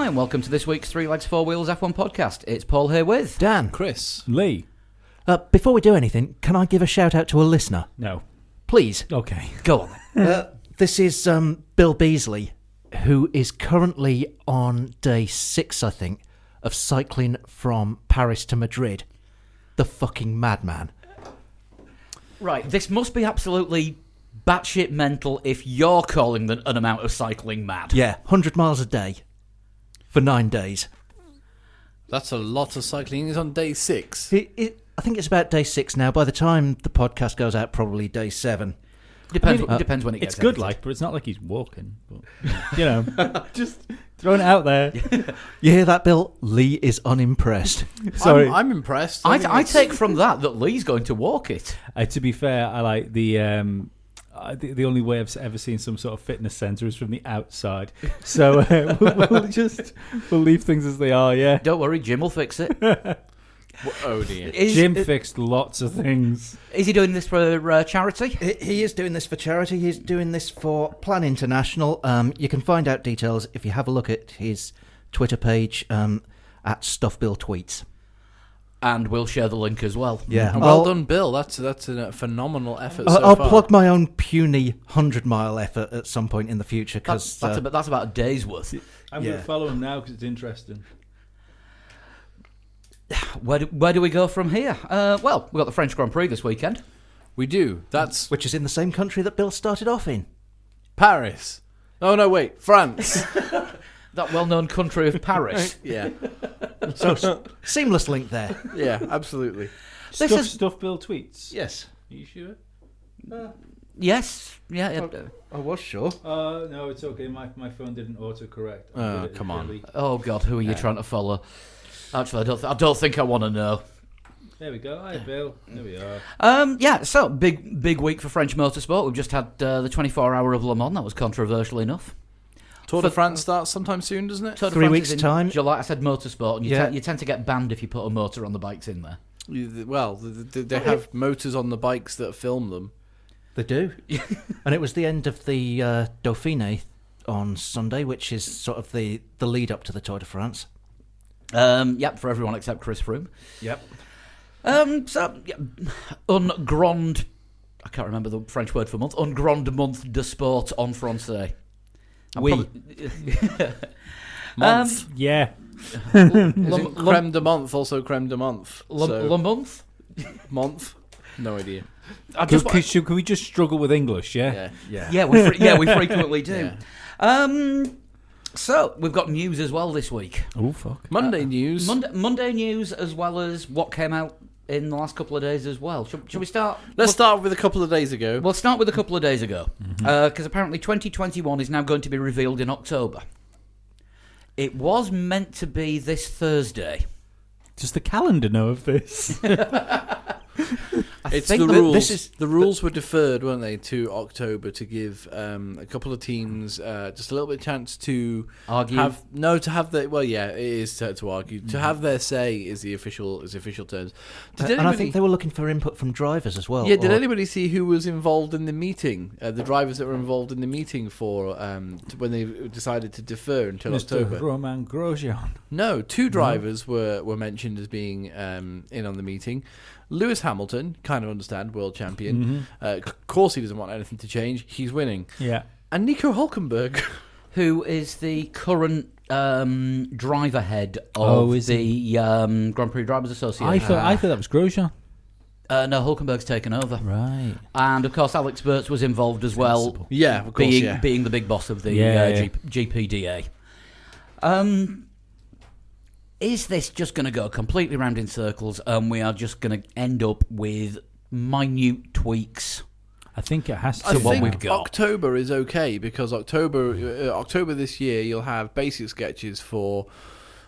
Hi, and welcome to this week's Three Legs, Four Wheels F1 podcast. It's Paul here with Dan. Chris. Lee. Before we do anything, can I give a shout out to a listener? No. Please. Okay. Go on. This is Bill Beasley, who is currently on day 6, I think, of cycling from Paris to Madrid. The fucking madman. Right, this must be absolutely batshit mental if you're calling an amount of cycling mad. Yeah, 100 miles a day for 9 days. That's a lot of cycling. He's on day 6. I think it's about day 6 now. By the time the podcast goes out, probably day 7. Depends when it gets It's good, edited. but it's not like he's walking. But, just throwing it out there. You hear that, Bill? Lee is unimpressed. Sorry. I'm impressed. I take from that Lee's going to walk it. To be fair, I like the only way I've ever seen some sort of fitness centre is from the outside. So we'll leave things as they are. Yeah. Don't worry, Jim will fix it. Oh dear. Jim fixed lots of things. Is he doing this for charity? He is doing this for charity. He's doing this for Plan International. You can find out details if you have a look at his Twitter page at Stuff Bill Tweets. And we'll share the link as well. Yeah, Well done, Bill. That's a phenomenal effort so I'll far. plug my own puny 100-mile effort at some point in the future because That's about a day's worth. I'm going to follow him now because it's interesting. Where do we go from here? Well, we've got the French Grand Prix this weekend. We do. That's which is in the same country that Bill started off in. Paris. Oh, no, wait. France. That well-known country of Paris. Yeah. So seamless link there. Yeah, absolutely. Stuff Bill tweets. Yes. Are you sure? Yes. Yeah. I was sure. No, it's okay. My phone didn't autocorrect. Oh, come on. Oh God, who are you trying to follow? Actually, I don't think I want to know. There we go. Hi, Bill. There we are. Yeah. So big week for French motorsport. We've just had the 24-hour of Le Mans. That was controversial enough. Tour de France starts sometime soon, doesn't it? Tour de 3 France weeks' is in time. July. I said motorsport, and Yeah. you tend to get banned if you put a motor on the bikes in there. Well, they have motors on the bikes that film them. They do. And it was the end of the Dauphiné on Sunday, which is sort of the lead up to the Tour de France. Yep, for everyone except Chris Froome. Yep. Un grand, I can't remember the French word for month. Un grand month de sport en français. Month. Yeah. Creme de month, also creme de month. Le month? Month? No idea. Can we just struggle with English? Yeah. Yeah, we frequently do. Yeah. So we've got news as well this week. Oh fuck. Monday news. Monday news as well as what came out in the last couple of days as well. Shall we start? Let's start with a couple of days ago. We'll start with a couple of days ago because apparently 2021 is now going to be revealed in October. It was meant to be this Thursday. Does the calendar know of this? It's think the that rules. The rules were deferred, weren't they, to October to give a couple of teams just a little bit of chance to Argue? to have their it is to argue to have their say is the official terms. And I think they were looking for input from drivers as well. Yeah, did anybody see who was involved in the meeting? The drivers that were involved in the meeting for when they decided to defer until Mr. October. Romain Grosjean. No, 2 drivers were mentioned as being in on the meeting. Lewis Hamilton, kind of understand, world champion. Of course he doesn't want anything to change. He's winning. Yeah. And Nico Hulkenberg. Who is the current driver head of the Grand Prix Drivers Association? I thought that was Grosjean. No, Hulkenberg's taken over. Right. And of course, Alex Burts was involved as well. Yeah, of course, being the big boss of the GPDA. Is this just going to go completely round in circles and we are just going to end up with minute tweaks? I think it has to. I what think we've got. October is okay because October this year you'll have basic sketches for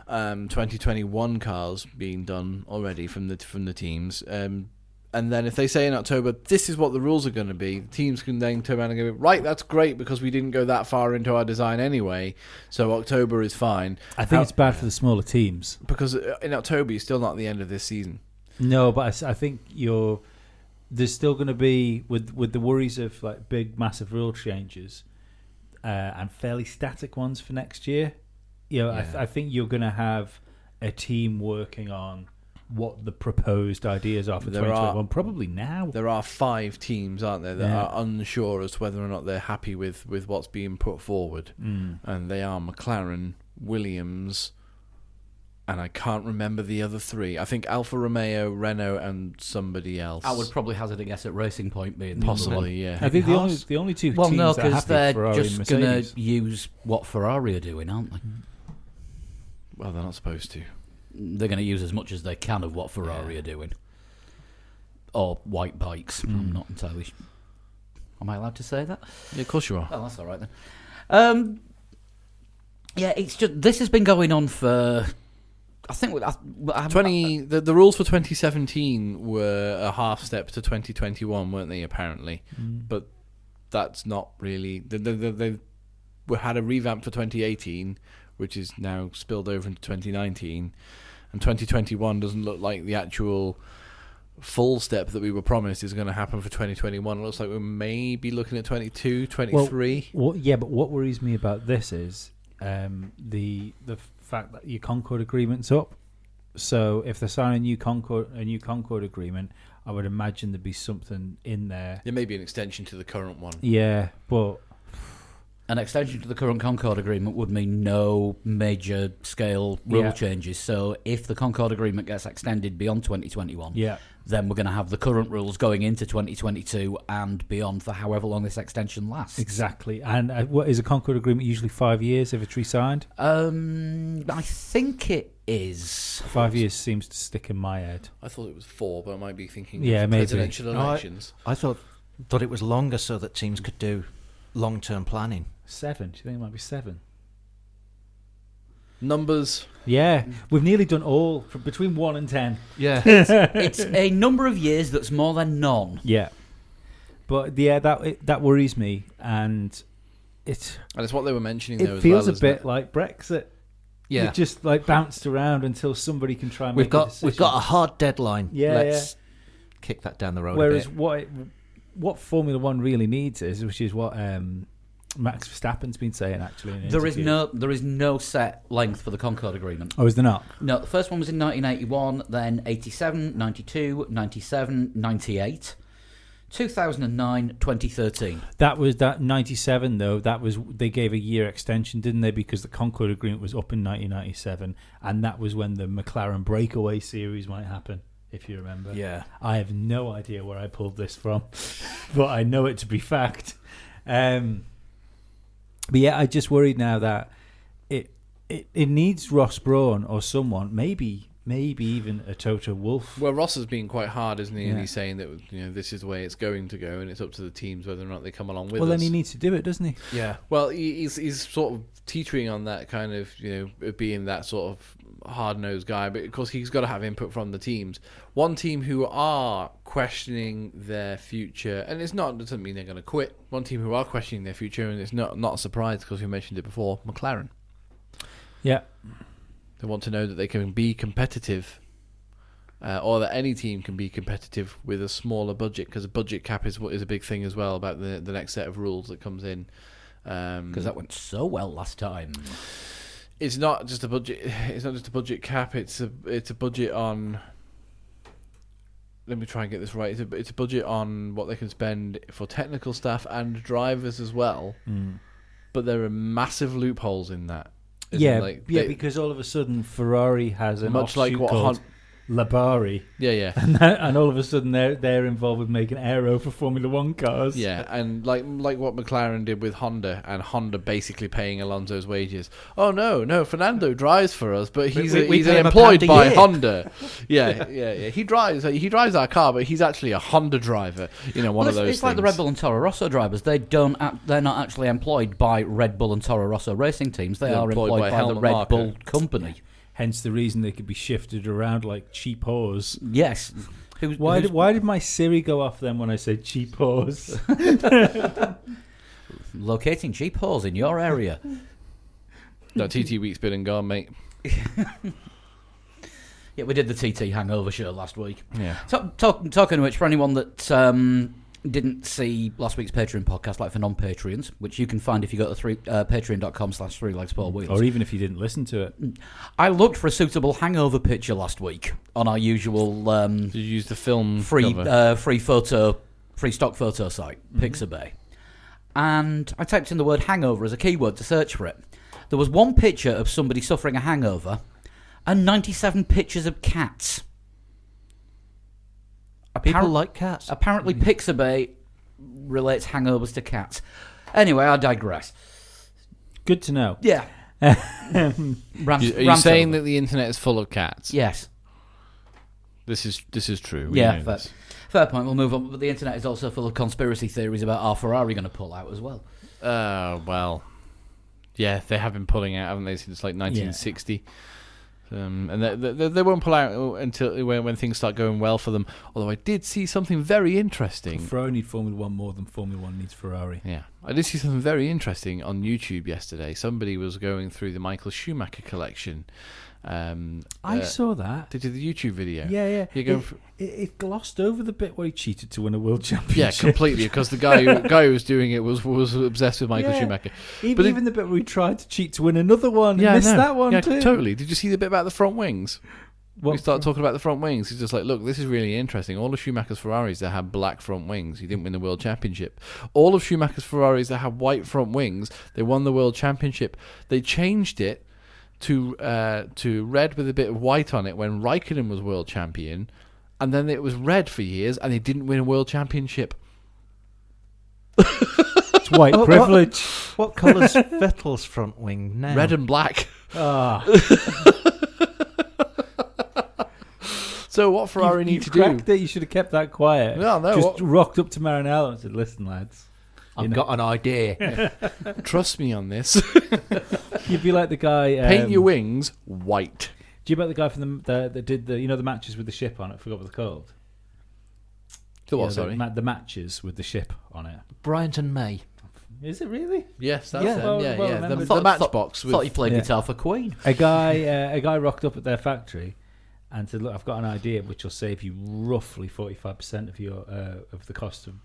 2021 cars being done already from the teams. And then if they say in October, this is what the rules are going to be, teams can then turn around and go, right, that's great because we didn't go that far into our design anyway, so October is fine. I think it's bad for the smaller teams. Because in October, you're still not at the end of this season. No, but I think there's still going to be, with the worries of like big, massive rule changes and fairly static ones for next year, I think you're going to have a team working on what the proposed ideas are for There 2021. Probably now. There are 5 teams, aren't there, that Yeah. are unsure as to whether or not they're happy with what's being put forward. And they are McLaren, Williams, and I can't remember the other 3. I think Alfa Romeo, Renault, and somebody else. I would probably hazard a guess at Racing Point being the other one. possibly, yeah. I think Haas? the only two Well, teams no, that are because happy, they're Ferrari and just going Mercedes. to use what Ferrari are doing, aren't they? Well, they're not supposed to. They're going to use as much as they can of what Ferrari are doing. Or white bikes. I'm not entirely sure. Am I allowed to say that? Yeah, of course you are. Oh, that's all right then. Yeah, it's just this has been going on for. I think The rules for 2017 were a half step to 2021, weren't they? Apparently, but that's not really. They had a revamp for 2018, which is now spilled over into 2019, and 2021 doesn't look like the actual full step that we were promised is going to happen for 2021. It looks like we may be looking at 22, 23. But what worries me about this is the fact that your Concord agreement's up. So if they sign a new Concord agreement, I would imagine there'd be something in there. There may be an extension to the current one. Yeah, but an extension to the current Concord agreement would mean no major scale rule changes. So if the Concord agreement gets extended beyond 2021, then we're going to have the current rules going into 2022 and beyond for however long this extension lasts. exactly. And what is a Concord agreement? Usually 5 years if it's re-signed. I think it is. 5 years seems to stick in my head. I thought it was 4, but I might be thinking Yeah, of maybe. presidential elections. I thought it was longer so that teams could do long-term planning. 7? Do you think it might be 7? Numbers. Yeah, we've nearly done all between 1 and 10. Yeah. It's a number of years that's more than none. Yeah, but yeah, that worries me, and And it's what they were mentioning there it as feels well, a bit like Brexit. Yeah. It just like bounced around until somebody can try and We've make a got decision. a hard deadline. Yeah, Let's kick that down the road Whereas a bit. what Formula One really needs which is what Max Verstappen's been saying actually. In an There interview. is no set length for the Concord agreement. Oh, is there not? No, the first one was in 1981, then 87, 92, 97, 98, 2009, 2013. That was that 97 though. They gave a year extension, didn't they? Because the Concord agreement was up in 1997, and that was when the McLaren Breakaway Series might happen. If you remember. Yeah. I have no idea where I pulled this from, but I know it to be fact. But yeah, I just worried now that it needs Ross Brawn or someone, maybe even a Toto Wolff. Well, Ross has been quite hard, isn't he? Yeah. And he's saying that this is the way it's going to go, and it's up to the teams whether or not they come along with Well, us. then he needs to do it, doesn't he? Yeah. Well, he's sort of teetering on that kind of of being that sort of hard-nosed guy, but of course he's got to have input from the teams. One team who are questioning their future, and doesn't mean they're going to quit. One team who are questioning their future, and it's not a surprise because we mentioned it before, McLaren. Yeah. They want to know that they can be competitive, or that any team can be competitive with a smaller budget, because a budget cap is a big thing as well about the next set of rules that comes in. Because that went so well last time. It's not just a budget. It's not just a budget cap. It's a budget on. Let me try and get this right. It's a budget on what they can spend for technical staff and drivers as well. But there are massive loopholes in that. Because all of a sudden Ferrari has an much like offshoot what called Labari, yeah. and all of a sudden they're involved with making aero for Formula One cars. Yeah, and like what McLaren did with Honda, and Honda basically paying Alonso's wages. Oh no, Fernando drives for us, but he's we pay him employed £1 a by year. Honda. Yeah. He drives our car, but he's actually a Honda driver. One of those. It's like the Red Bull and Toro Rosso drivers. They're not actually employed by Red Bull and Toro Rosso racing teams. They're employed by the Helmut Red Marko. Bull company. Hence the reason they could be shifted around like cheap whores. Yes. Why did my Siri go off then when I said cheap whores? Locating cheap whores in your area. No, TT Week's been and gone, mate. Yeah, we did the TT Hangover show last week. Yeah. Talking of which, for anyone that didn't see last week's Patreon podcast, like for non-Patreons, which you can find if you go to patreon.com/3legs4wheels. Or even if you didn't listen to it. I looked for a suitable hangover picture last week on our usual Did you use the film free cover? free stock photo site, Pixabay. And I typed in the word hangover as a keyword to search for it. There was one picture of somebody suffering a hangover and 97 pictures of cats. People like cats. Apparently, Pixabay relates hangovers to cats. Anyway, I digress. Good to know. Yeah. Are you saying that the internet is full of cats? Yes. This is true. We Yeah, know this. fair point. We'll move on. But the internet is also full of conspiracy theories about our Ferrari going to pull out as well. Well, yeah, they have been pulling out, haven't they, since like 1960? And they won't pull out until when things start going well for them. Although I did see something very interesting. Ferrari need Formula 1 more than Formula 1 needs Ferrari. Yeah, I did see something very interesting on YouTube yesterday. Somebody was going through the Michael Schumacher collection. I saw that. Did you the YouTube video? Yeah. It glossed over the bit where he cheated to win a world championship. Yeah, completely. Because the guy who was doing it was obsessed with Michael Schumacher. Even the bit where he tried to cheat to win another one. Yeah, missed that one too. Totally. Did you see the bit about the front wings? We start talking about the front wings. He's just like, look, this is really interesting. All of Schumacher's Ferraris that had black front wings, he didn't win the world championship. All of Schumacher's Ferraris that had white front wings, they won the world championship. They changed it to red with a bit of white on it when Raikkonen was world champion, and then it was red for years, and they didn't win a world championship. It's white privilege. What colour's Vettel's front wing now? Red and black. So what Ferrari need to do? You should have kept that quiet. No, just rocked up to Maranello and said, "Listen, lads, I've got an idea. Trust me on this." You'd be like the guy. Paint your wings white. Do you remember the guy from that did the the matches with the ship on it? I forgot what they're called. The what? Sorry, the matches with the ship on it. Bryant and May. Is it really? Yes, that's Yeah. them. Well, The remembered. matchbox. Thought you played guitar for Queen. A guy rocked up at their factory and said, "Look, I've got an idea which will save you roughly 45% of your of the cost of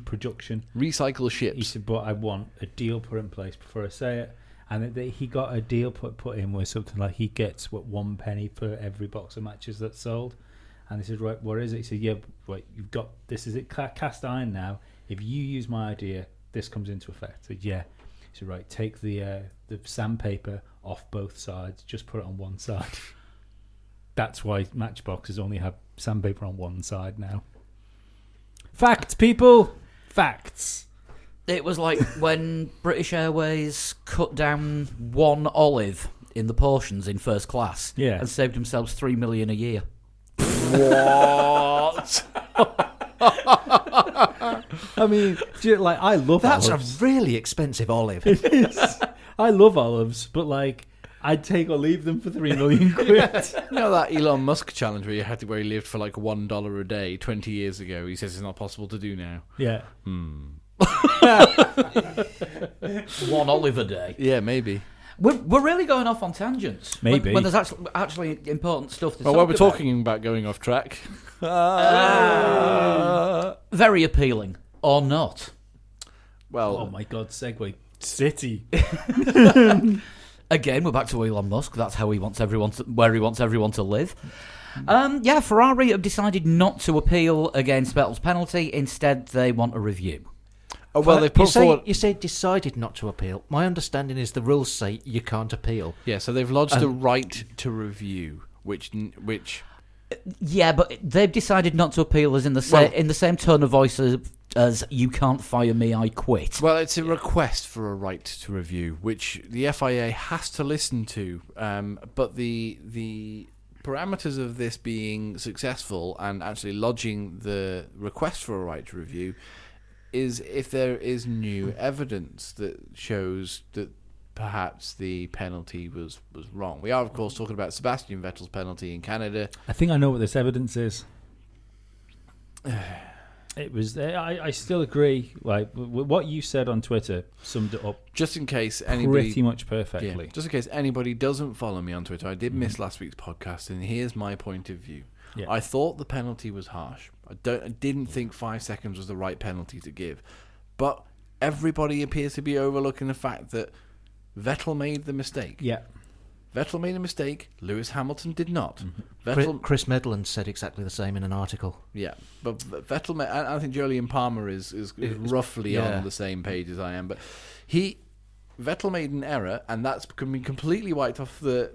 production." Recycle He ships. said, "But I want a deal put in place before I say it." And he got a deal put in where something like he gets 1 penny for every box of matches that's sold. And they said, "Right, what is it?" He said, "Yeah, right, you've got this. Is it cast iron now? If you use my idea, this comes into effect." I said, "Yeah." He said, "Right, take the sandpaper off both sides. Just put it on one side." That's why matchboxes only have sandpaper on one side now. Facts, people. Facts. It was like when British Airways cut down one olive in the portions in first class and saved themselves $3 million a year. What? I mean, I love That's olives. a really expensive olive. It is. I love olives, but I'd take or leave them for $3 million quid. You know that Elon Musk challenge where he lived for like $1 a day 20 years ago? He says it's not possible to do now. Yeah. One olive a day. Yeah, maybe. We're really going off on tangents. Maybe. When there's actually important stuff to talk Well, about. we're talking about going off track. Very appealing, or not. Well, Oh my God, Segway City. Again, we're back to Elon Musk. That's how he wants where he wants everyone to live. Ferrari have decided not to appeal against Vettel's penalty. Instead, they want a review. oh, well, they've put forward. You say decided not to appeal. My understanding is the rules say you can't appeal. Yeah, so they've lodged a right to review, which. Yeah, but they've decided not to appeal as in the same tone of voice as "you can't fire me, I quit." Well, it's a request for a right to review, which the FIA has to listen to. But the parameters of this being successful and actually lodging the request for a right to review is if there is new evidence that shows that perhaps the penalty was wrong. We are, of course, talking about Sebastian Vettel's penalty in Canada. I think I know what this evidence is. It was. I still agree. Like what you said on Twitter summed it up. Just in case anybody, pretty much perfectly. Just in case anybody doesn't follow me on Twitter, I did miss last week's podcast, and here's my point of view. Yeah. I thought the penalty was harsh. I didn't think 5 seconds was the right penalty to give, but everybody appears to be overlooking the fact that Vettel made the mistake. Yeah. Vettel made a mistake. Lewis Hamilton did not. Mm-hmm. Vettel, Chris Medland said exactly the same in an article. yeah, but Vettel. I think Jolyon Palmer is roughly on the same page as I am. But Vettel made an error, and that's been completely wiped off the.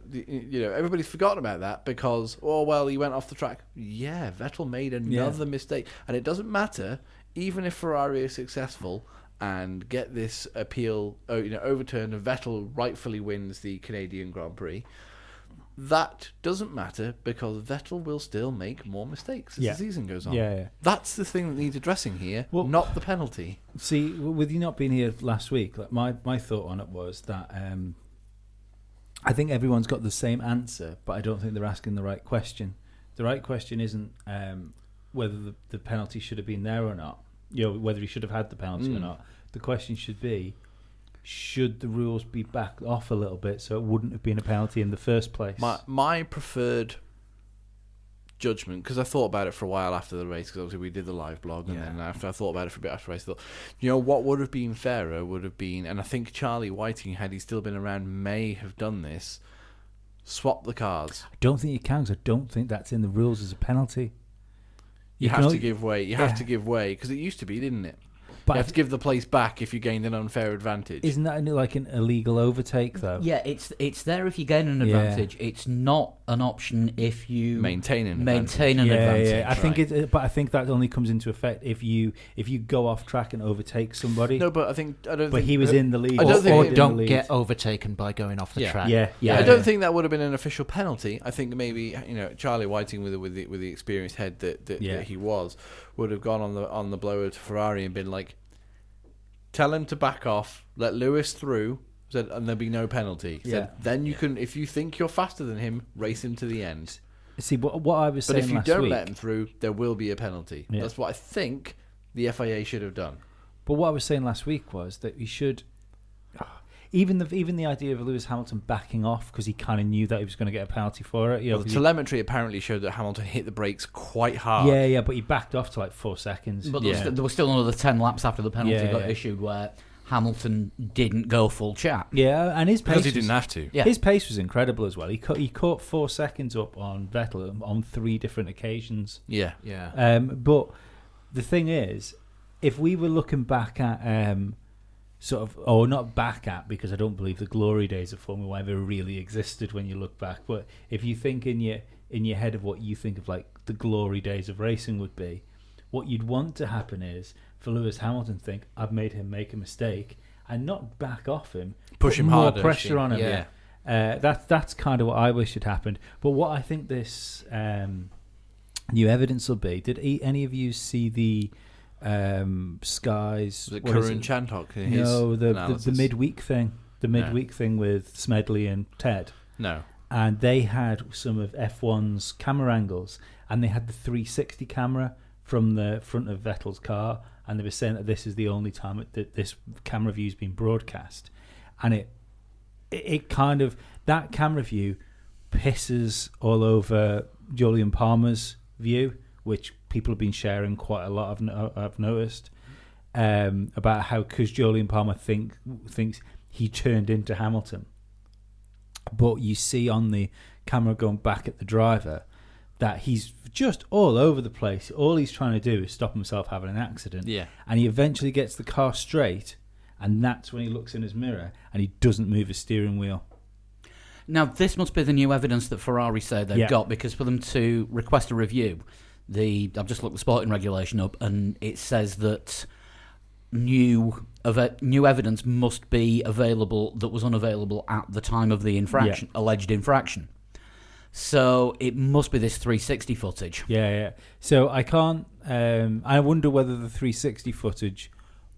Everybody's forgotten about that because he went off the track. Yeah, Vettel made another mistake, and it doesn't matter even if Ferrari is successful and get this appeal overturned and Vettel rightfully wins the Canadian Grand Prix. That doesn't matter because Vettel will still make more mistakes as the season goes on. Yeah. That's the thing that needs addressing here, not the penalty. See, with you not being here last week, like my thought on it was that I think everyone's got the same answer, but I don't think they're asking the right question. The right question isn't whether the penalty should have been there or not. Whether he should have had the penalty or not. The question should be, should the rules be backed off a little bit so it wouldn't have been a penalty in the first place? My preferred judgment, because I thought about it for a while after the race, because obviously we did the live blog, and then after I thought about it for a bit after the race, I thought, what would have been fairer would have been, and I think Charlie Whiting, had he still been around, may have done this, swap the cars. I don't think you can, because I don't think that's in the rules as a penalty. You have to give way. You have to give way, because it used to be, didn't it? But you have to give the place back if you gained an unfair advantage. Isn't that like an illegal overtake, though? Yeah, it's there if you gain an advantage. It's not an option if you maintain an advantage. Yeah. I think but I think that only comes into effect if you go off track and overtake somebody. No, but I don't think. But he was in the lead. Or don't get overtaken by going off the track. Yeah. I don't think that would have been an official penalty. I think maybe Charlie Whiting with the experienced head that he was would have gone on the blower to Ferrari and been like, tell him to back off, let Lewis through, and there'll be no penalty. Then you can, if you think you're faster than him, race him to the end. See, what I was saying last week... But if you don't let him through, there will be a penalty. Yeah. That's what I think the FIA should have done. But what I was saying last week was that you should... Even the idea of Lewis Hamilton backing off because he kind of knew that he was going to get a penalty for it. The telemetry apparently showed that Hamilton hit the brakes quite hard. Yeah, but he backed off to like 4 seconds. But there was still another 10 laps after the penalty got issued where Hamilton didn't go full chat. Yeah, and his pace... Because he didn't have to. Yeah. His pace was incredible as well. He caught 4 seconds up on Vettel on 3 different occasions. Yeah. But the thing is, if we were looking back at... not back at, because I don't believe the glory days of Formula 1 ever really existed when you look back, but if you think in your head of what you think of like the glory days of racing would be, what you'd want to happen is for Lewis Hamilton to think, I've made him make a mistake, and not back off him, push him more harder, pressure on him. That's kind of what I wish had happened. But what I think this new evidence will be, did any of you see the Sky's... Was it Karun Chandhok? No, the midweek thing. The midweek thing with Smedley and Ted. No. And they had some of F1's camera angles, and they had the 360 camera from the front of Vettel's car, and they were saying that this is the only time that this camera view's been broadcast. And it kind of... That camera view pisses all over Jolyon Palmer's view, which people have been sharing quite a lot, I've noticed, about how, because Jolyon Palmer thinks he turned into Hamilton. But you see on the camera going back at the driver that he's just all over the place. All he's trying to do is stop himself having an accident. Yeah. And he eventually gets the car straight, and that's when he looks in his mirror and he doesn't move his steering wheel. Now, this must be the new evidence that Ferrari say they've got, because for them to request a review... I've just looked the sporting regulation up, and it says that new evidence must be available that was unavailable at the time of the alleged infraction. So it must be this 360 footage. Yeah. So I can't... I wonder whether the 360 footage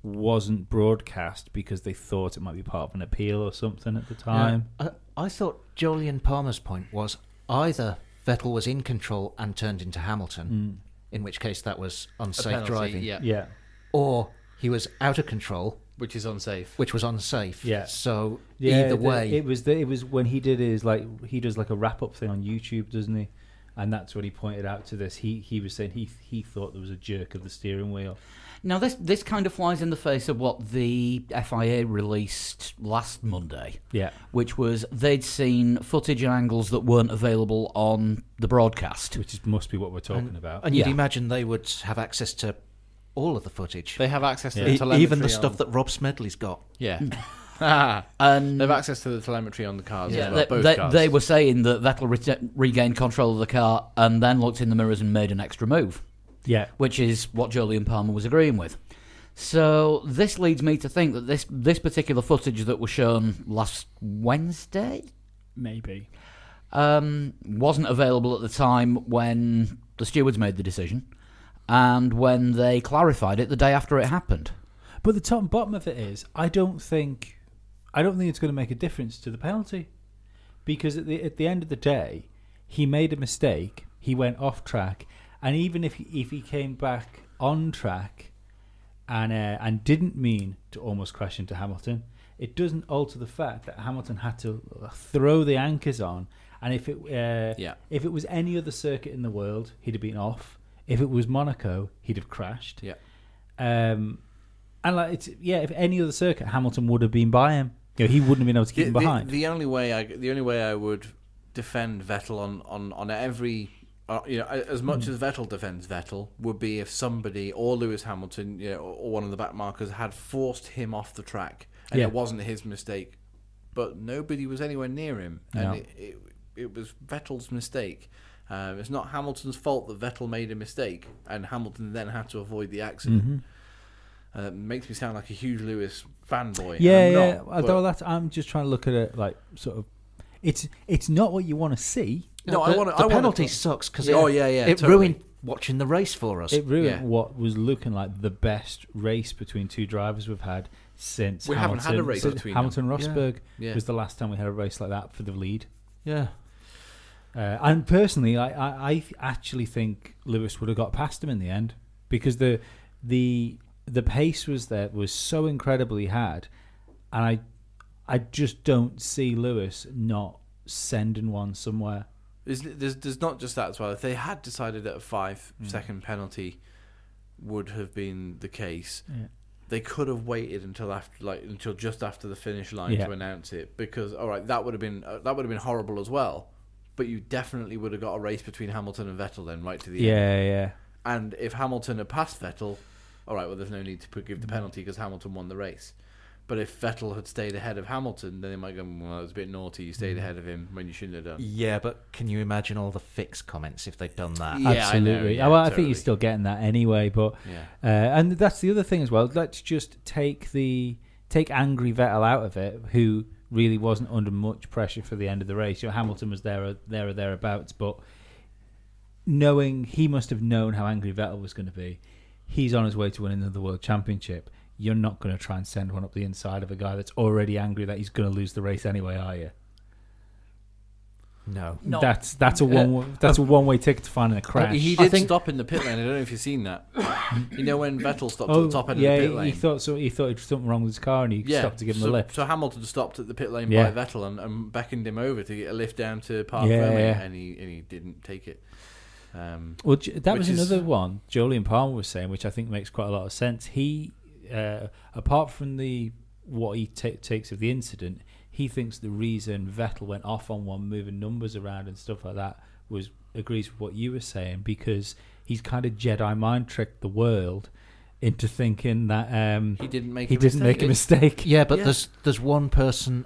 wasn't broadcast because they thought it might be part of an appeal or something at the time. Yeah. I thought Jolyon Palmer's point was either... Vettel was in control and turned into Hamilton, in which case that was unsafe driving. Yeah. Or he was out of control, which is unsafe. which was unsafe. Yeah. So Yeah, either way, it was when he did he does like a wrap up thing on YouTube, doesn't he? And that's when he pointed out to this. He was saying he thought there was a jerk of the steering wheel. Now, this kind of flies in the face of what the FIA released last Monday. Yeah. Which was they'd seen footage and angles that weren't available on the broadcast. Which must be what we're talking about. and you'd imagine they would have access to all of the footage. They have access to the telemetry. Even the stuff that Rob Smedley's got. Yeah. And they have access to the telemetry on the cars yeah, as well, both cars. they were saying that Vettel regained control of the car and then looked in the mirrors and made an extra move. Yeah. Which is what Jolyon Palmer was agreeing with. So this leads me to think that this particular footage that was shown last Wednesday Maybe. wasn't available at the time when the stewards made the decision and when they clarified it the day after it happened. But the top and bottom of it is, I don't think it's going to make a difference to the penalty, because at the end of the day, he made a mistake. He went off track, and even if he came back on track, and didn't mean to almost crash into Hamilton, it doesn't alter the fact that Hamilton had to throw the anchors on. And if it was any other circuit in the world, he'd have been off. If it was Monaco, he'd have crashed. Yeah. And if any other circuit, Hamilton would have been by him. He wouldn't have been able to keep him behind. The only way I would defend Vettel on every, as much as Vettel defends Vettel, would be if somebody or Lewis Hamilton, or one of the back markers had forced him off the track, and it wasn't his mistake, but nobody was anywhere near him, and it was Vettel's mistake. It's not Hamilton's fault that Vettel made a mistake, and Hamilton then had to avoid the accident. Mm-hmm. Makes me sound like a huge Lewis fanboy. Yeah. Although I'm just trying to look at it like sort of, it's not what you want to see. No, the penalty sucks because it totally ruined watching the race for us. It ruined what was looking like the best race between two drivers we've had since we haven't had a race between Hamilton Rosberg was the last time we had a race like that for the lead. Yeah. And personally, I actually think Lewis would have got past him in the end, because the pace was so incredibly hard, and I just don't see Lewis not sending one somewhere. There's not just that as well. If they had decided that a 5-second penalty would have been the case, they could have waited until just after the finish line to announce it, because that would have been horrible as well. But you definitely would have got a race between Hamilton and Vettel then, right to the end. Yeah. And if Hamilton had passed Vettel, there's no need to give the penalty because Hamilton won the race. But if Vettel had stayed ahead of Hamilton, then they might go, well, it was a bit naughty, you stayed ahead of him when you shouldn't have done. Yeah, but can you imagine all the fixed comments if they'd done that? Yeah, absolutely. I know, I think you're still getting that anyway, but and that's the other thing as well. Let's just take angry Vettel out of it, who really wasn't under much pressure for the end of the race. Hamilton was there or thereabouts, but he must have known how angry Vettel was going to be. He's on his way to winning the World Championship. You're not going to try and send one up the inside of a guy that's already angry that he's going to lose the race anyway, are you? No. That's a one-way ticket to finding a crash. He did stop in the pit lane. I don't know if you've seen that. When Vettel stopped at the top end of the pit lane. He thought he'd something wrong with his car, and he stopped to give him a lift. So Hamilton stopped at the pit lane by Vettel and beckoned him over to get a lift down to Park Remy, and he didn't take it. That was another one Jolyon Palmer was saying, which I think makes quite a lot of sense. He, apart from what he takes of the incident, he thinks the reason Vettel went off on one, moving numbers around and stuff like that, agrees with what you were saying, because he's kind of Jedi mind tricked the world into thinking that he didn't make a mistake. Yeah, but there's one person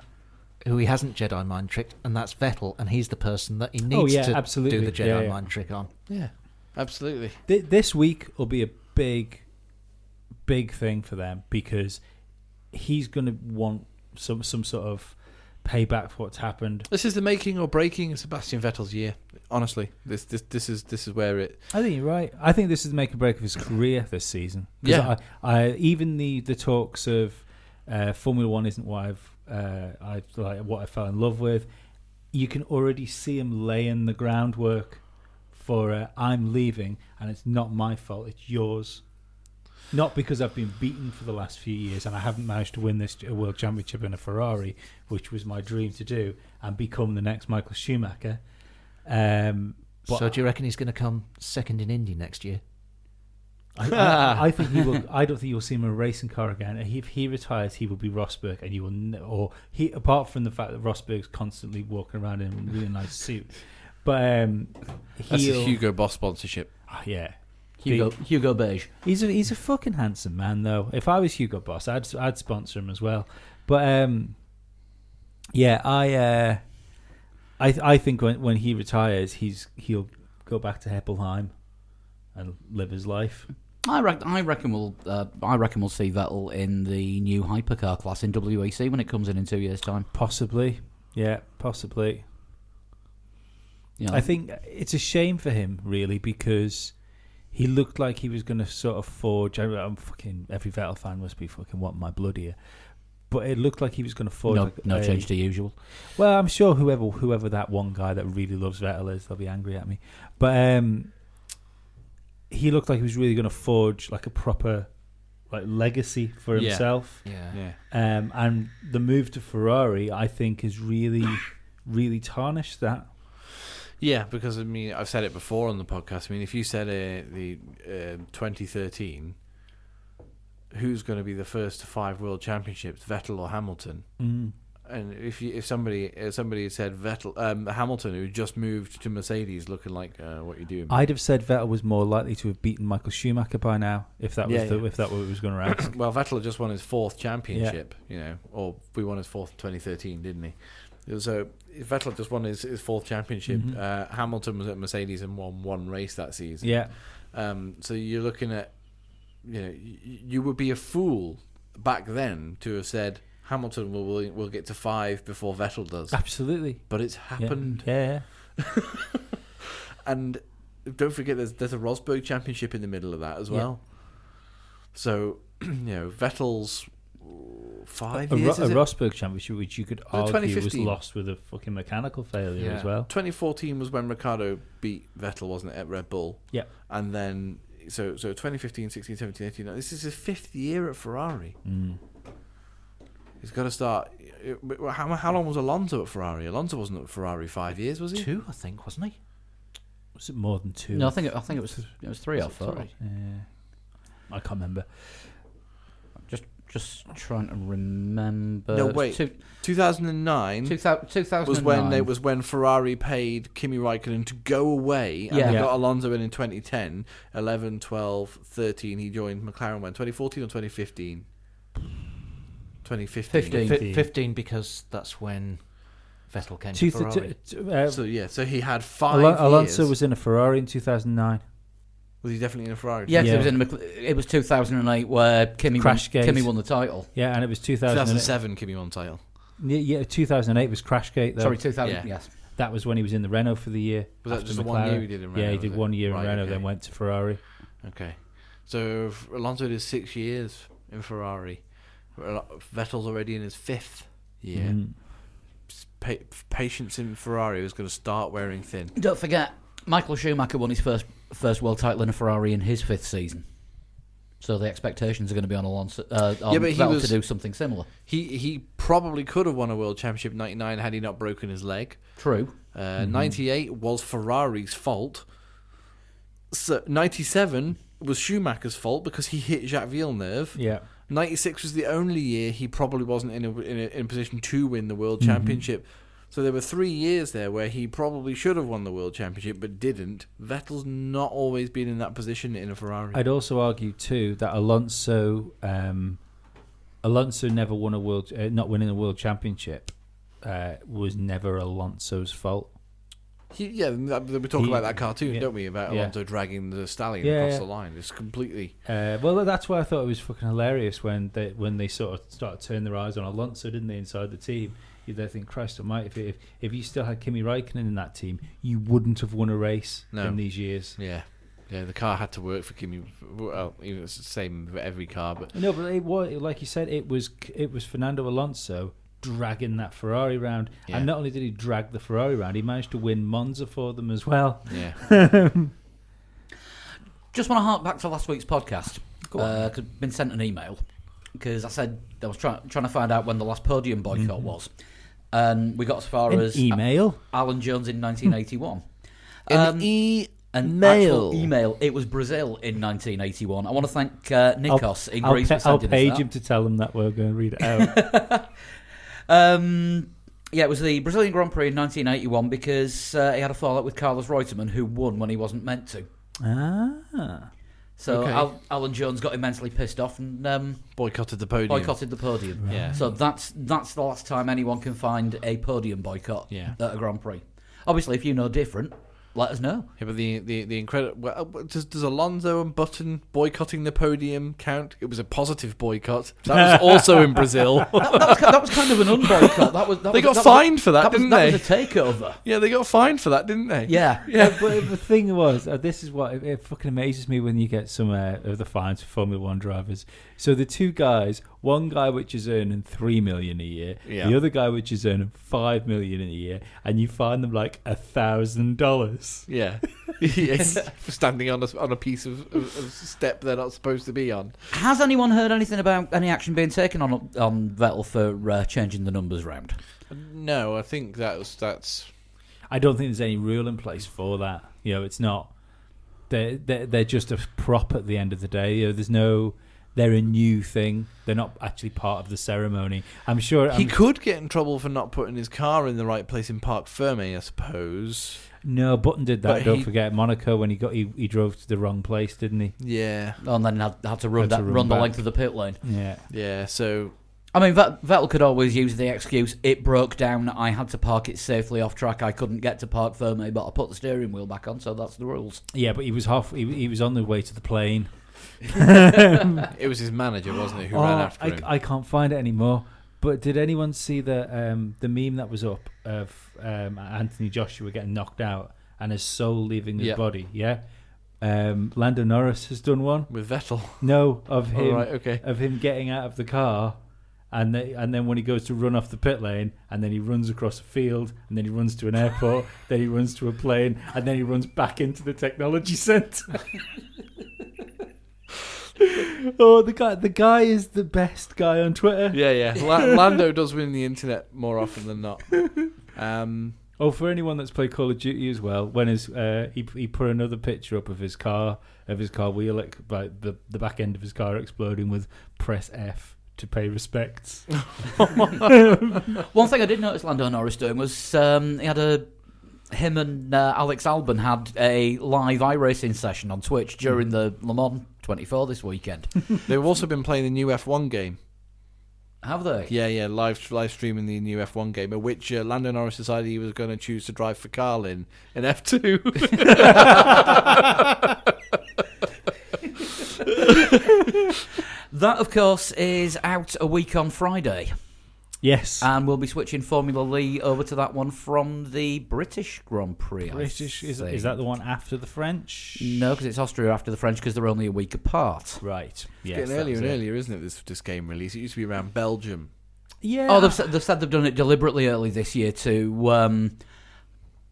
who he hasn't Jedi mind tricked, and that's Vettel, and he's the person that he needs to do the Jedi mind trick on. Yeah, absolutely. This week will be a big thing for them, because he's going to want some sort of payback for what's happened. This is the making or breaking of Sebastian Vettel's year. Honestly, this is where it. I think you're right. I think this is the make or break of his career this season. Yeah. Even the talks of Formula One isn't what what I fell in love with. You can already see him laying the groundwork for I'm leaving and it's not my fault, it's yours. Not because I've been beaten for the last few years and I haven't managed to win this World Championship in a Ferrari, which was my dream to do, and become the next Michael Schumacher. So do you reckon he's going to come second in Indy next year? I think he will. I don't think you'll see him in a racing car again. If he retires, he will be Rosberg, and you will. Apart from the fact that Rosberg's constantly walking around in a really nice suit, but that's a Hugo Boss sponsorship. Yeah, Hugo Beige. He's a fucking handsome man, though. If I was Hugo Boss, I'd sponsor him as well. But yeah, I think when he retires, he'll go back to Hepplesheim and live his life. I reckon we'll see Vettel in the new hypercar class in WEC when it comes in 2 years' time. Possibly, yeah, possibly. You know, I think it's a shame for him, really, because he looked like he was going to sort of forge. I'm fucking every Vettel fan must be fucking wanting my blood here, but it looked like he was going to forge. No change to usual. Well, I'm sure whoever that one guy that really loves Vettel is, they'll be angry at me. But he looked like he was really going to forge like a proper legacy for himself. Yeah. And the move to Ferrari, I think, has really, really tarnished that. Yeah, because I mean, I've said it before on the podcast. I mean, if you said the 2013, who's going to be the first to 5 world championships, Vettel or Hamilton? Mm. And if somebody said Vettel, Hamilton, who just moved to Mercedes, looking like what you do, I'd have said Vettel was more likely to have beaten Michael Schumacher by now if that was if that was going to ask. Well, Vettel just won his 4th championship, or we won his 4th in 2013, didn't he? So Vettel just won his 4th championship. Mm-hmm. Hamilton was at Mercedes and won 1 race that season. Yeah. So you're looking at, you would be a fool back then to have said Hamilton will get to 5 before Vettel does. Absolutely. But it's happened. Yeah. And don't forget, there's a Rosberg championship in the middle of that as well. So, Vettel's 5 years. A Rosberg championship, which you could argue was lost with a fucking mechanical failure as well. 2014 was when Ricciardo beat Vettel, wasn't it, at Red Bull? Yeah. And then, so 2015, 16, 17, 18, this is his 5th year at Ferrari. Mm. He's got to start. How long was Alonso at Ferrari? Alonso wasn't at Ferrari 5 years, was he? 2, I think, wasn't he? Was it more than 2? No, I think it was 3 or 4. Yeah. I can't remember. Just trying to remember. No, wait. 2009 2009 was when Ferrari paid Kimi Raikkonen to go away, and they got Alonso in 2010, 11, 12, 13. He joined McLaren when 2014 or 2015. 2015. 15 because that's when Vettel came to Ferrari. So he had 5 Alonso years. Was in a Ferrari in 2009. Was he definitely in a Ferrari? Yeah, it was 2008 where Kimi won the title. Yeah, and it was 2007 Kimi won the title. Yeah, 2008 was Crashgate, though. Sorry, 2000, yes. That was when he was in the Renault for the year. Was that just the 1 year he did in Renault? Yeah, he did 1 year in Renault, then went to Ferrari. Okay. So Alonso did 6 years in Ferrari. Vettel's already in his 5th year. Patience in Ferrari was going to start wearing thin. Don't forget, Michael Schumacher won his first world title in a Ferrari in his 5th season. So the expectations are going to be on Alonso Vettel to do something similar. He probably could have won a world championship in 99 had he not broken his leg. True. 98 was Ferrari's fault. So 97 was Schumacher's fault because he hit Jacques Villeneuve. Yeah. 96 was the only year he probably wasn't in a position to win the world championship. So there were 3 years there where he probably should have won the world championship but didn't. Vettel's not always been in that position in a Ferrari. I'd also argue too that Alonso never won not winning a world championship was never Alonso's fault. We talk about that cartoon, don't we? About Alonso dragging the stallion across the line. It's completely. Well, that's why I thought it was fucking hilarious when they sort of started turning their eyes on Alonso, didn't they? Inside the team, they think, Christ Almighty, if you still had Kimi Raikkonen in that team, you wouldn't have won a race in these years. Yeah. Yeah, the car had to work for Kimi. Well, even it's the same for every car, but no, but it was, like you said, it was Fernando Alonso dragging that Ferrari round. Yeah. And not only did he drag the Ferrari round, he managed to win Monza for them as well. Yeah. Just want to hark back to last week's podcast. I've been sent an email because I said I was trying to find out when the last podium boycott was. And we got as far as email. Alan Jones in 1981. An actual email. It was Brazil in 1981. I want to thank Nikos in Greece for sending us that. I'll page him to tell him that we're going to read it out. Yeah, it was the Brazilian Grand Prix in 1981 because he had a fallout with Carlos Reutemann, who won when he wasn't meant to. So Alan Jones got immensely pissed off and boycotted the podium. Right. Yeah. So that's the last time anyone can find a podium boycott at a Grand Prix. Obviously, if you know different, let us know. Yeah, but the incredible. Well, does Alonso and Button boycotting the podium count? It was a positive boycott. That was also in Brazil. that was kind of an unboycott. They got fined for that, didn't they? That was a takeover. Yeah, they got fined for that, didn't they? Yeah. But the thing was, this is what it fucking amazes me when you get some of the fines for Formula One drivers. So the two guys, one guy which is earning $3 million a year, the other guy which is earning $5 million a year, and you find them like $1,000. Yeah, yes, for standing on a piece of step they're not supposed to be on. Has anyone heard anything about any action being taken on Vettel for changing the numbers round? No, I think that's. I don't think there's any rule in place for that. It's not. They're just a prop at the end of the day. There's no. They're a new thing. They're not actually part of the ceremony. I'm sure he could get in trouble for not putting his car in the right place in Parc Ferme, I suppose. No, Button did that. Don't forget Monaco when he drove to the wrong place, didn't he? Yeah. Oh, and then had to run the length of the pit lane. Yeah. Yeah. So. I mean, Vettel could always use the excuse, it broke down, I had to park it safely off track, I couldn't get to Parc Ferme, but I put the steering wheel back on, so that's the rules. Yeah, but he was he was on the way to the plane. It was his manager, wasn't it, who ran after him? I can't find it anymore. But did anyone see the meme that was up of Anthony Joshua getting knocked out and his soul leaving his body? Yeah. Lando Norris has done one with Vettel. No, of him. Okay. Of him getting out of the car. And then when he goes to run off the pit lane, and then he runs across a field, and then he runs to an airport, then he runs to a plane, and then he runs back into the technology centre. Oh, the guy is the best guy on Twitter. Yeah. Lando does win the internet more often than not. For anyone that's played Call of Duty as well, when he put another picture up of his car wheel, like the back end of his car exploding with press F to pay respects. One thing I did notice Lando Norris doing was him and Alex Albon had a live iRacing session on Twitch during the Le Mans 24 this weekend. They've also been playing the new F1 game. Have they? Yeah, live streaming the new F1 game, at which Lando Norris decided he was going to choose to drive for Carlin in F2. That, of course, is out a week on Friday. Yes. And we'll be switching Formula E over to that one from the British Grand Prix. Is that the one after the French? No, because it's Austria after the French because they're only a week apart. Right. Yes, getting earlier and earlier, isn't it, this game release? It used to be around Belgium. Yeah. Oh, they've said they've done it deliberately early this year to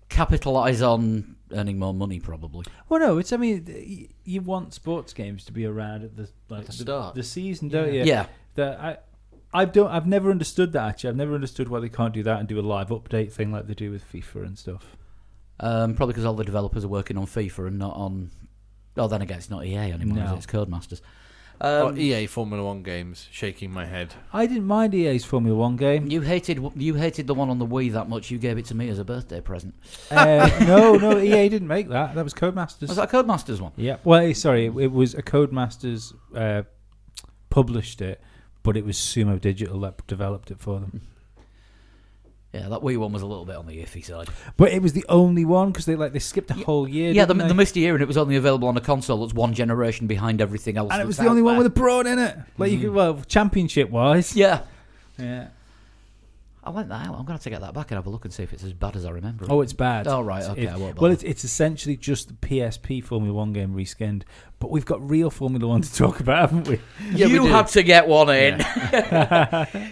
capitalise on earning more money, probably. Well, no, you want sports games to be around at the start, the season, don't you? Yeah. I've never understood that, actually. I've never understood why they can't do that and do a live update thing like they do with FIFA and stuff. Probably because all the developers are working on FIFA and not on. Oh, then again, it's not EA anymore. No. It's Codemasters. EA Formula 1 games, shaking my head. I didn't mind EA's Formula 1 game. You hated the one on the Wii that much. You gave it to me as a birthday present. No, EA didn't make that. That was Codemasters. Was that a Codemasters one? Yeah. Well, sorry, it was a Codemasters published it, but it was Sumo Digital that developed it for them. Yeah, that Wii one was a little bit on the iffy side. But it was the only one because they skipped a whole year. Yeah, they missed a year and it was only available on a console that's one generation behind everything else. And it was the only one with a prawn in it. Like you could, championship wise. Yeah. Yeah. I went that out. I'm going to have to get that back and have a look and see if it's as bad as I remember. Oh, it's bad. Oh, right. Okay. It's essentially just the PSP Formula 1 game reskinned. But we've got real Formula 1 to talk about, haven't we? Yeah, you had to get one in.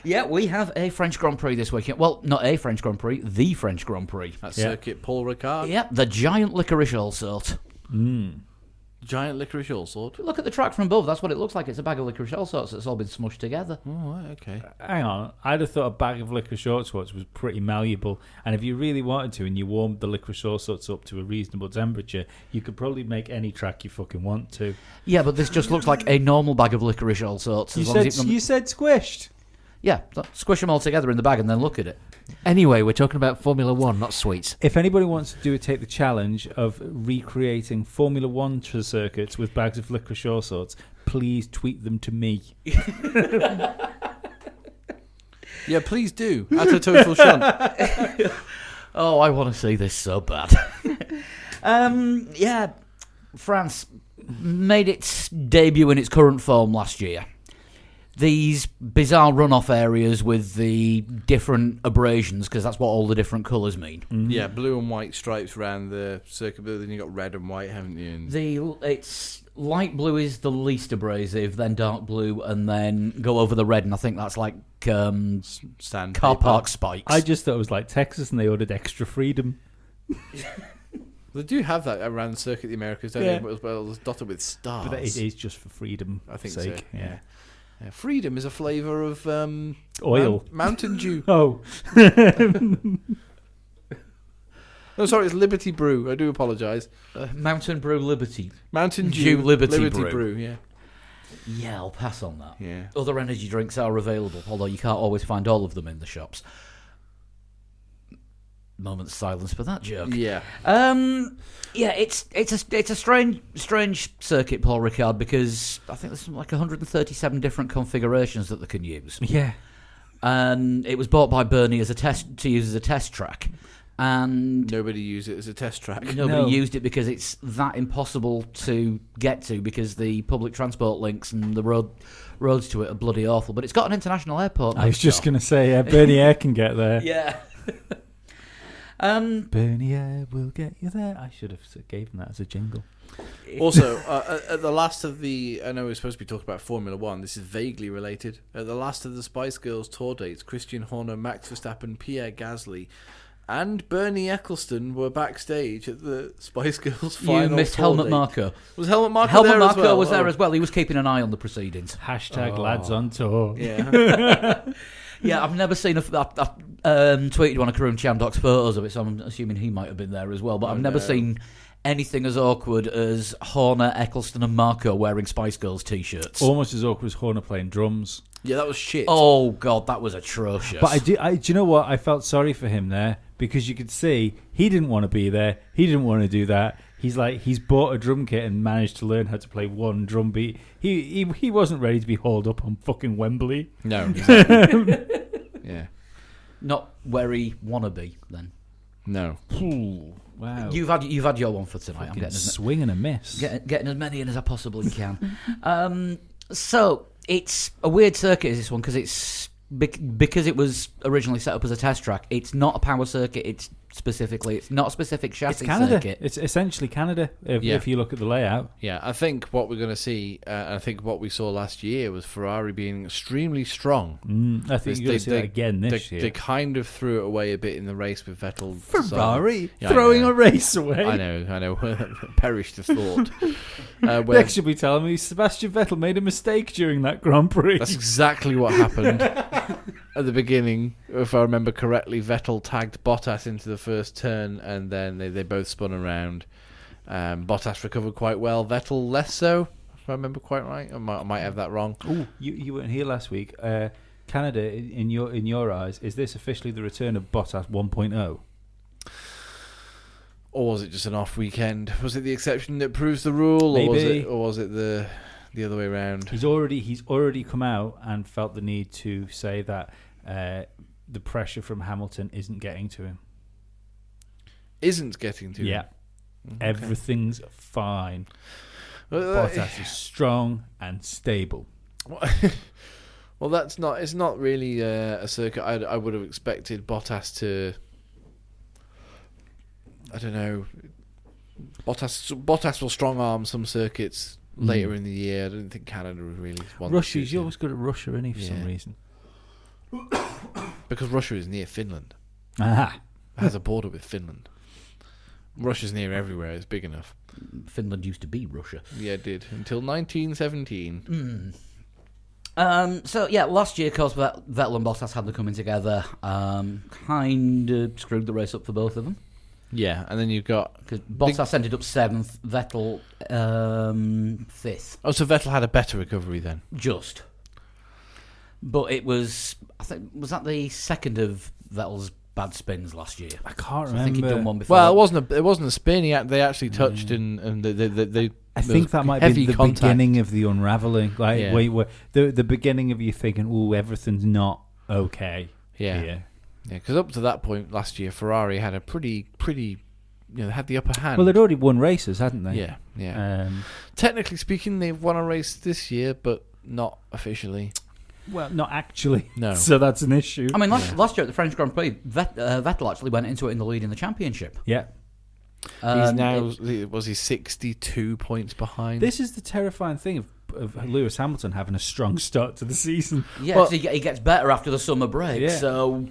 Yeah, we have a French Grand Prix this weekend. Well, not a French Grand Prix, the French Grand Prix. At Circuit Paul Ricard. Yeah, the giant licorice allsort. Giant licorice allsort. Look at the track from above. That's what it looks like. It's a bag of licorice allsorts that's all been smushed together. Oh, right, okay. Hang on. I'd have thought a bag of licorice allsorts was pretty malleable. And if you really wanted to and you warmed the licorice allsorts up to a reasonable temperature, you could probably make any track you fucking want to. Yeah, but this just looks like a normal bag of licorice allsorts. You said squished. Yeah, squish them all together in the bag and then look at it. Anyway, we're talking about Formula 1, not sweets. If anybody wants to take the challenge of recreating Formula 1 circuits with bags of licorice allsorts, please tweet them to me. Yeah, please do. At a total shunt. Oh, I want to see this so bad. Yeah, France made its debut in its current form last year. These bizarre runoff areas with the different abrasions, because that's what all the different colours mean. Mm-hmm. Yeah, blue and white stripes around the circuit, but then you've got red and white, haven't you? It's light blue is the least abrasive, then dark blue, and then go over the red, and I think that's like car park spikes. I just thought it was like Texas and they ordered extra freedom. They do have that around the circuit, the Americas, don't they? Well, it's dotted with stars. But it is just for freedom. I think sake. so. Yeah. Freedom is a flavour of oil. Mountain Dew. Oh. No, sorry, it's Liberty Brew. I do apologise. Mountain Brew Liberty. Mountain Dew Liberty Brew. Yeah. Yeah, I'll pass on that. Yeah. Other energy drinks are available, although you can't always find all of them in the shops. Moment's silence for that joke. Yeah. Yeah, it's a strange circuit, Paul Ricard, because I think there's like 137 different configurations that they can use. Yeah. And it was bought by Bernie as to use as a test track. And nobody used it as a test track. Nobody used it because it's that impossible to get to, because the public transport links and the roads to it are bloody awful. But it's got an international airport. I was just going to say, Bernie Air can get there. Yeah. Bernie Air will get you there. I should have gave him that as a jingle. Also, at the last of the... I know we're supposed to be talking about Formula 1. This is vaguely related. At the last of the Spice Girls tour dates, Christian Horner, Max Verstappen, Pierre Gasly and Bernie Ecclestone were backstage at the Spice Girls final. You missed Helmut Marko. Was Helmut Marko Helmut there Marko as well? was there as well. He was keeping an eye on the proceedings. Hashtag lads on tour. Yeah. Yeah, I've never seen I've tweeted one of Karun Chandok's photos of it, so I'm assuming he might have been there as well. But I've never seen anything as awkward as Horner, Ecclestone and Marko wearing Spice Girls t-shirts. Almost as awkward as Horner playing drums. Yeah, that was shit. Oh, God, that was atrocious. But do you know what? I felt sorry for him there, because you could see he didn't want to be there. He didn't want to do that. He's bought a drum kit and managed to learn how to play one drum beat. He wasn't ready to be hauled up on fucking Wembley. No. Exactly. Yeah. Not where he wanna be then. No. Ooh, wow. You've had your one for tonight. I'm getting swing and a miss. Getting as many in as I possibly can. So it's a weird circuit, is this one, because it's because it was originally set up as a test track. It's not a power circuit. It's not a specific chassis it's Canada. circuit. It's essentially Canada if you look at the layout. Yeah, I think what we're going to see, I think what we saw last year was Ferrari being extremely strong. I think you're going to see that again this year. They kind of threw it away a bit in the race with Vettel. Ferrari throwing a race away. I know. Perished the thought. Next you'll be telling me Sebastian Vettel made a mistake during that Grand Prix. That's exactly what happened. At the beginning, if I remember correctly, Vettel tagged Bottas into the first turn, and then they both spun around. Bottas recovered quite well, Vettel less so, if I remember quite right. I might have that wrong. Oh, you weren't here last week. Canada, in your eyes, is this officially the return of Bottas 1.0? Or was it just an off weekend? Was it the exception that proves the rule, Maybe. or was it the other way around? He's already come out and felt the need to say that the pressure from Hamilton isn't getting to him. Isn't getting to him? Yeah. Okay. Everything's fine. Bottas is strong and stable. Well, that's not. It's not really a circuit. I would have expected Bottas to. I don't know. Bottas will strong arm some circuits later in the year. I don't think Canada would really want. Russia's always good at Russia, isn't he? For some reason. Because Russia is near Finland. Aha. It has a border with Finland. Russia's near everywhere. It's big enough. Finland used to be Russia. Yeah, it did until 1917. So yeah, last year, of course, Vettel and Bottas had the coming together. Kind of screwed the race up for both of them. Yeah, and then you've got because Bottas ended up 7th, Vettel 5th. Oh, so Vettel had a better recovery then. Just, but it was was that the second of Vettel's bad spins last year? I can't remember. I think he'd done one before. Well, it wasn't a spin. They actually touched and they I think that might be the beginning of the unraveling, where the beginning of you thinking, "Oh, everything's not okay." Yeah, because up to that point last year, Ferrari had a pretty, had the upper hand. Well, they'd already won races, hadn't they? Yeah. Technically speaking, they've won a race this year, but not officially. Well, not actually. No. So that's an issue. I mean, last year at the French Grand Prix, Vettel actually went into it in the lead in the championship. Yeah. He's now, was he 62 points behind? This is the terrifying thing of Lewis Hamilton having a strong start to the season. Yeah, well, he gets better after the summer break, so...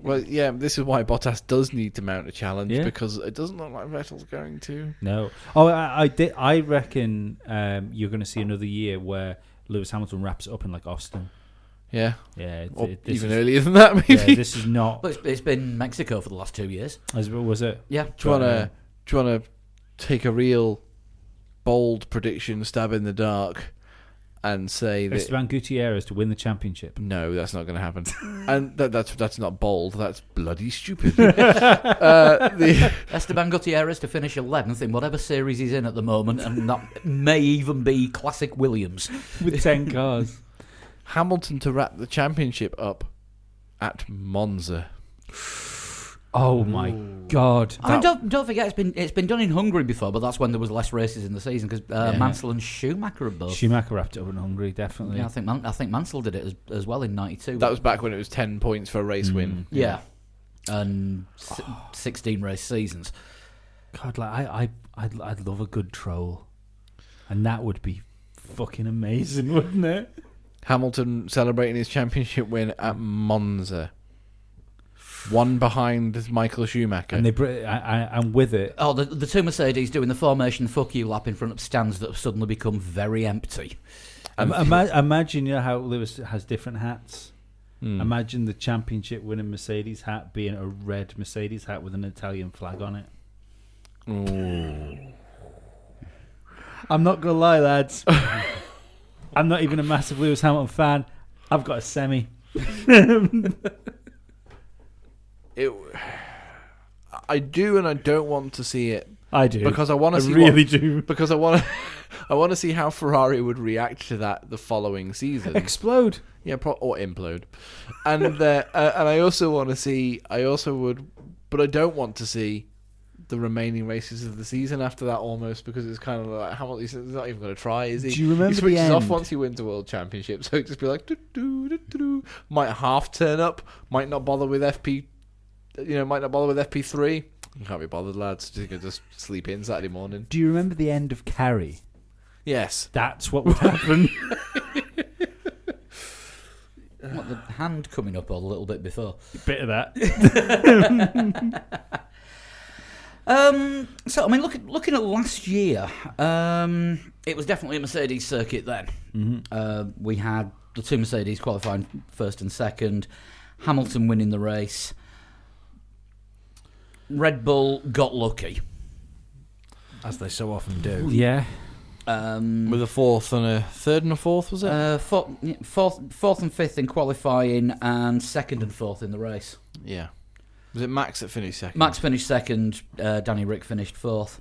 Well, yeah, this is why Bottas does need to mount a challenge, because it doesn't look like Vettel's going to. No. Oh, I reckon you're going to see another year where Lewis Hamilton wraps it up in like Austin. Yeah. Yeah. Even earlier than that, maybe. Yeah, this is not... But it's been Mexico for the last 2 years. Was it? Yeah. Do you want to take a real bold prediction, stab in the dark, and say that Esteban Gutierrez to win the championship? No, that's not going to happen. And that's not bold. That's bloody stupid. Esteban Gutierrez to finish 11th in whatever series he's in at the moment, and that may even be Classic Williams with 10 cars. Hamilton to wrap the championship up at Monza. Oh my God! I mean, don't forget it's been done in Hungary before, but that's when there was less races in the season because Mansell and Schumacher are both. Schumacher wrapped it up in Hungary, definitely. Yeah, I think Mansell did it as well in '92. That was back when it was 10 points for a race win. Yeah, and 16 race seasons. God, like I'd love a good troll, and that would be fucking amazing, wouldn't it? Hamilton celebrating his championship win at Monza. One behind Michael Schumacher. And I'm with it. Oh, the two Mercedes doing the formation fuck you lap in front of stands that have suddenly become very empty. Imagine how Lewis has different hats. Imagine the championship winning Mercedes hat being a red Mercedes hat with an Italian flag on it. Ooh. I'm not going to lie, lads. I'm not even a massive Lewis Hamilton fan. I've got a semi. I do, and I don't want to see it. I do because I want to see. Really do because I want to see how Ferrari would react to that the following season. Explode, yeah, or implode, and I also want to see. I also would, but I don't want to see the remaining races of the season after that almost because it's kind of like Hamilton's not even going to try, is he? Do you remember he switches the end? off once he wins the world championship, so it'd just be like might half turn up, might not bother with FP. Might not bother with FP3. You can't be bothered, lads. Just sleep in Saturday morning. Do you remember the end of Carrie? Yes. That's what would happen. What, the hand coming up a little bit before? Bit of that. So, I mean, looking at last year, it was definitely a Mercedes circuit then. Mm-hmm. We had the two Mercedes qualifying first and second, Hamilton winning the race. Red Bull got lucky, as they so often do. Yeah. With a fourth and a third and a fourth, was it? Fourth and fifth in qualifying, and second and fourth in the race. Yeah. Was it Max that finished second? Max finished second. Danny Rick finished fourth.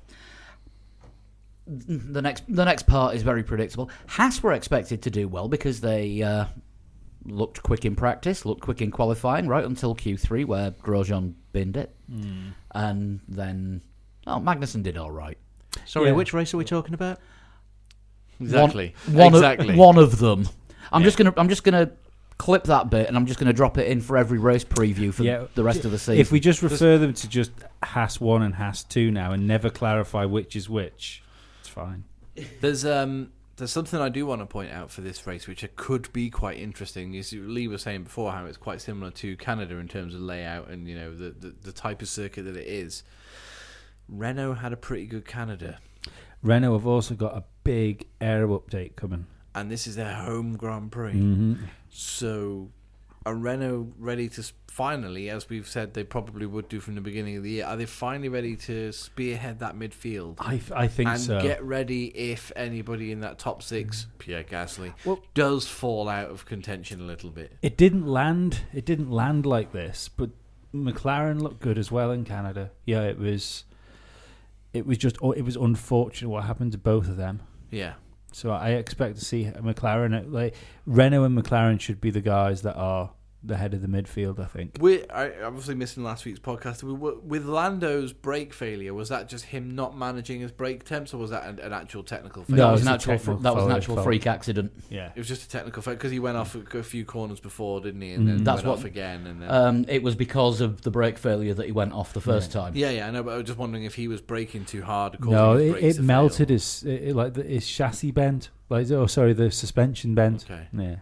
The next part is very predictable. Haas were expected to do well because they looked quick in practice, looked quick in qualifying, right until Q3 where Grosjean binned it. And then Magnussen did all right. Sorry, which race are we talking about? Exactly. One of them. I'm just gonna clip that bit, and I'm just going to drop it in for every race preview for the rest of the season. If we just refer them to just Haas 1 and Haas 2 now and never clarify which is which, it's fine. There's something I do want to point out for this race, which could be quite interesting. As Lee was saying before, how it's quite similar to Canada in terms of layout and the type of circuit that it is. Renault had a pretty good Canada. Renault have also got a big aero update coming. And this is their home Grand Prix. Mm-hmm. So are Renault ready to finally, as we've said they probably would do from the beginning of the year, are they finally ready to spearhead that midfield? I think so. And get ready if anybody in that top six, Pierre Gasly, does fall out of contention a little bit. It didn't land like this, but McLaren looked good as well in Canada. Yeah, it was unfortunate what happened to both of them. Yeah. So I expect to see McLaren, like Renault and McLaren should be the guys that are the head of the midfield, I think. We're obviously missing last week's podcast. With Lando's brake failure, was that just him not managing his brake temps, or was that an actual technical failure? No, that was an actual freak accident. Yeah, it was just a technical failure because he went off a few corners before, didn't he? And then went off again. And then it was because of the brake failure that he went off the first time. Yeah, I know. But I was just wondering if he was braking too hard. No, it melted his chassis bent. The suspension bent. Okay. Yeah.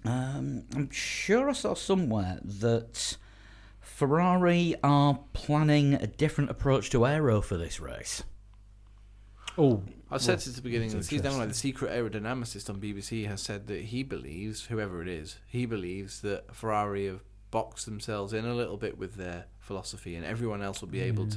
I'm sure I saw somewhere that Ferrari are planning a different approach to aero for this race. Oh, I've said since the beginning of the season, the secret aerodynamicist on BBC has said that he believes, whoever it is, that Ferrari have boxed themselves in a little bit with their philosophy, and everyone else will be able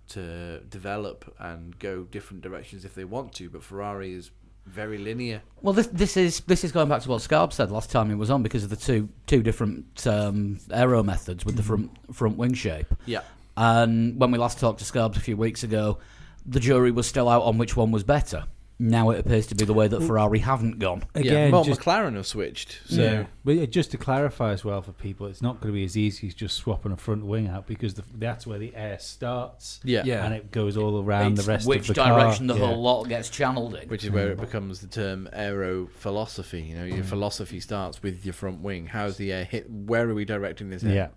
to develop and go different directions if they want to, but Ferrari is very linear. Well, this is going back to what Scarb said last time he was on, because of the two different aero methods with the front wing shape. Yeah. And when we last talked to Scarbs a few weeks ago, the jury was still out on which one was better. Now it appears to be the way that Ferrari haven't gone. Again, McLaren have switched. So. Yeah, but just to clarify as well for people, it's not going to be as easy as just swapping a front wing out, because that's where the air starts. Yeah. And it goes all around the rest of which the car. Which direction the whole lot gets channeled in. Which is where it becomes the term aero philosophy. Your philosophy starts with your front wing. How's the air hit? Where are we directing this air? Yeah.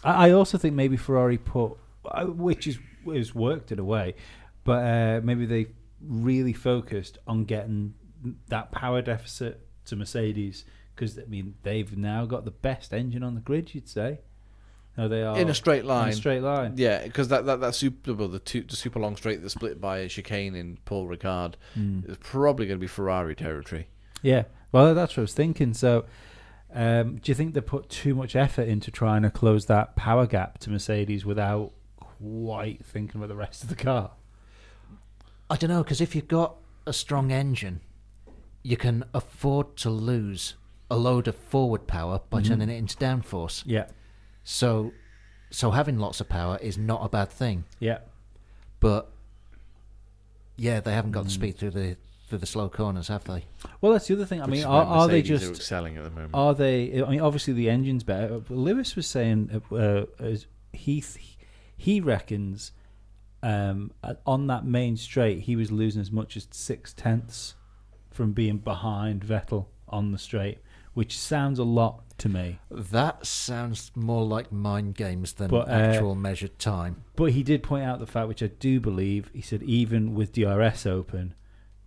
I also think maybe Ferrari which is worked in a way, but maybe they really focused on getting that power deficit to Mercedes, because they've now got the best engine on the grid, you'd say. No, they are in a straight line. Yeah, because that super long straight that's split by a chicane in Paul Ricard is probably going to be Ferrari territory. Yeah, well, that's what I was thinking. So, do you think they put too much effort into trying to close that power gap to Mercedes without quite thinking about the rest of the car? I don't know, because if you've got a strong engine, you can afford to lose a load of forward power by turning it into downforce. Yeah. So having lots of power is not a bad thing. Yeah. But yeah, they haven't got the speed through the slow corners, have they? Well, that's the other thing. Are they just excelling at the moment? Are they? Obviously the engine's better. Lewis was saying he reckons. On that main straight, he was losing as much as 0.6 from being behind Vettel on the straight, which sounds a lot to me. That sounds more like mind games than actual measured time. But he did point out the fact, which I do believe, he said even with DRS open,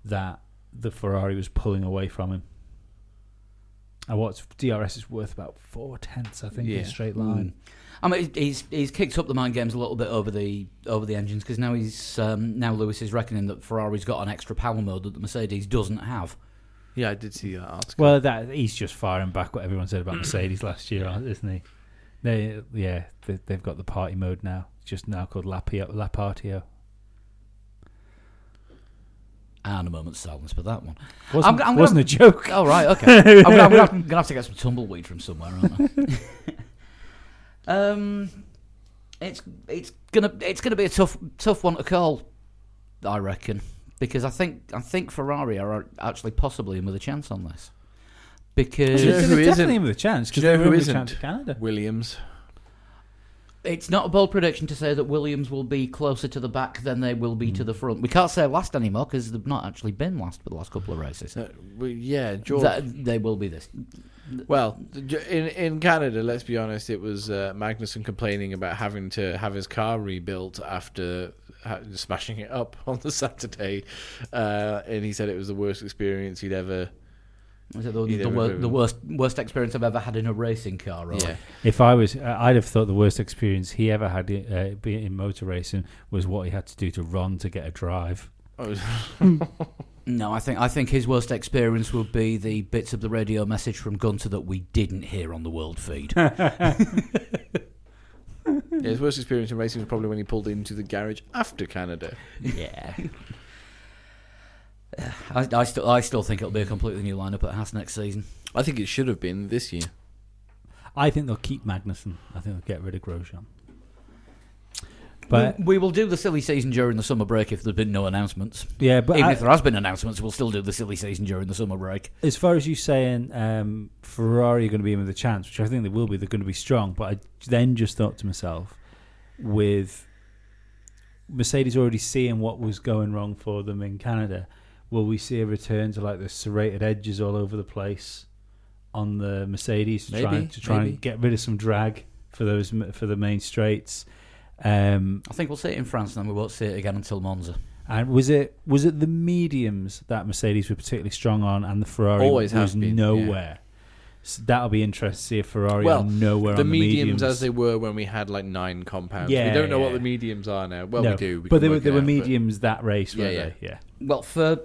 that the Ferrari was pulling away from him. And what's DRS is worth about 0.4, I think, in a straight line. He's kicked up the mind games a little bit over the engines, because now now Lewis is reckoning that Ferrari's got an extra power mode that the Mercedes doesn't have. Yeah, I did see that article. Well, he's just firing back what everyone said about Mercedes last year, isn't he? They've got the party mode now. It's just now called La Partio. And a moment's silence for that one. Wasn't a joke. Oh, right, okay. I'm going to have to get some tumbleweed from somewhere, aren't I? It's gonna be a tough one to call, I reckon, because I think Ferrari are actually possibly in with a chance on this. Because they're definitely in with a chance, because they're in with a chance to Canada. Williams. It's not a bold prediction to say that Williams will be closer to the back than they will be to the front. We can't say last anymore because they've not actually been last for the last couple of races. George. They will be this. Well, in Canada, let's be honest, it was Magnussen complaining about having to have his car rebuilt after smashing it up on the Saturday, and he said it was the worst experience he'd ever. Was it the worst experience I've ever had in a racing car? Right? Yeah. If I'd have thought the worst experience he ever had in motor racing was what he had to do to Ron to get a drive. No, I think his worst experience would be the bits of the radio message from Gunter that we didn't hear on the world feed. His worst experience in racing was probably when he pulled into the garage after Canada. Yeah. I still think it'll be a completely new lineup at Haas next season. I think it should have been this year. I think they'll keep Magnussen. I think they'll get rid of Grosjean. But we will do the silly season during the summer break if there's been no announcements. Yeah, but even if there has been announcements, we'll still do the silly season during the summer break. As far as you saying Ferrari are going to be in with a chance, which I think they will be, they're going to be strong. But I then just thought to myself, with Mercedes already seeing what was going wrong for them in Canada, will we see a return to like the serrated edges all over the place on the Mercedes to try and get rid of some drag for the main straights? I think we'll see it in France, and then we won't see it again until Monza. And was it the mediums that Mercedes were particularly strong on, and the Ferrari always was been, nowhere? Yeah. So that'll be interesting to see if Ferrari are nowhere on the mediums as they were when we had like 9 compounds. Yeah, we don't know what the mediums are now. Well, no, we do. But they were mediums that race, weren't they? Yeah. Well, for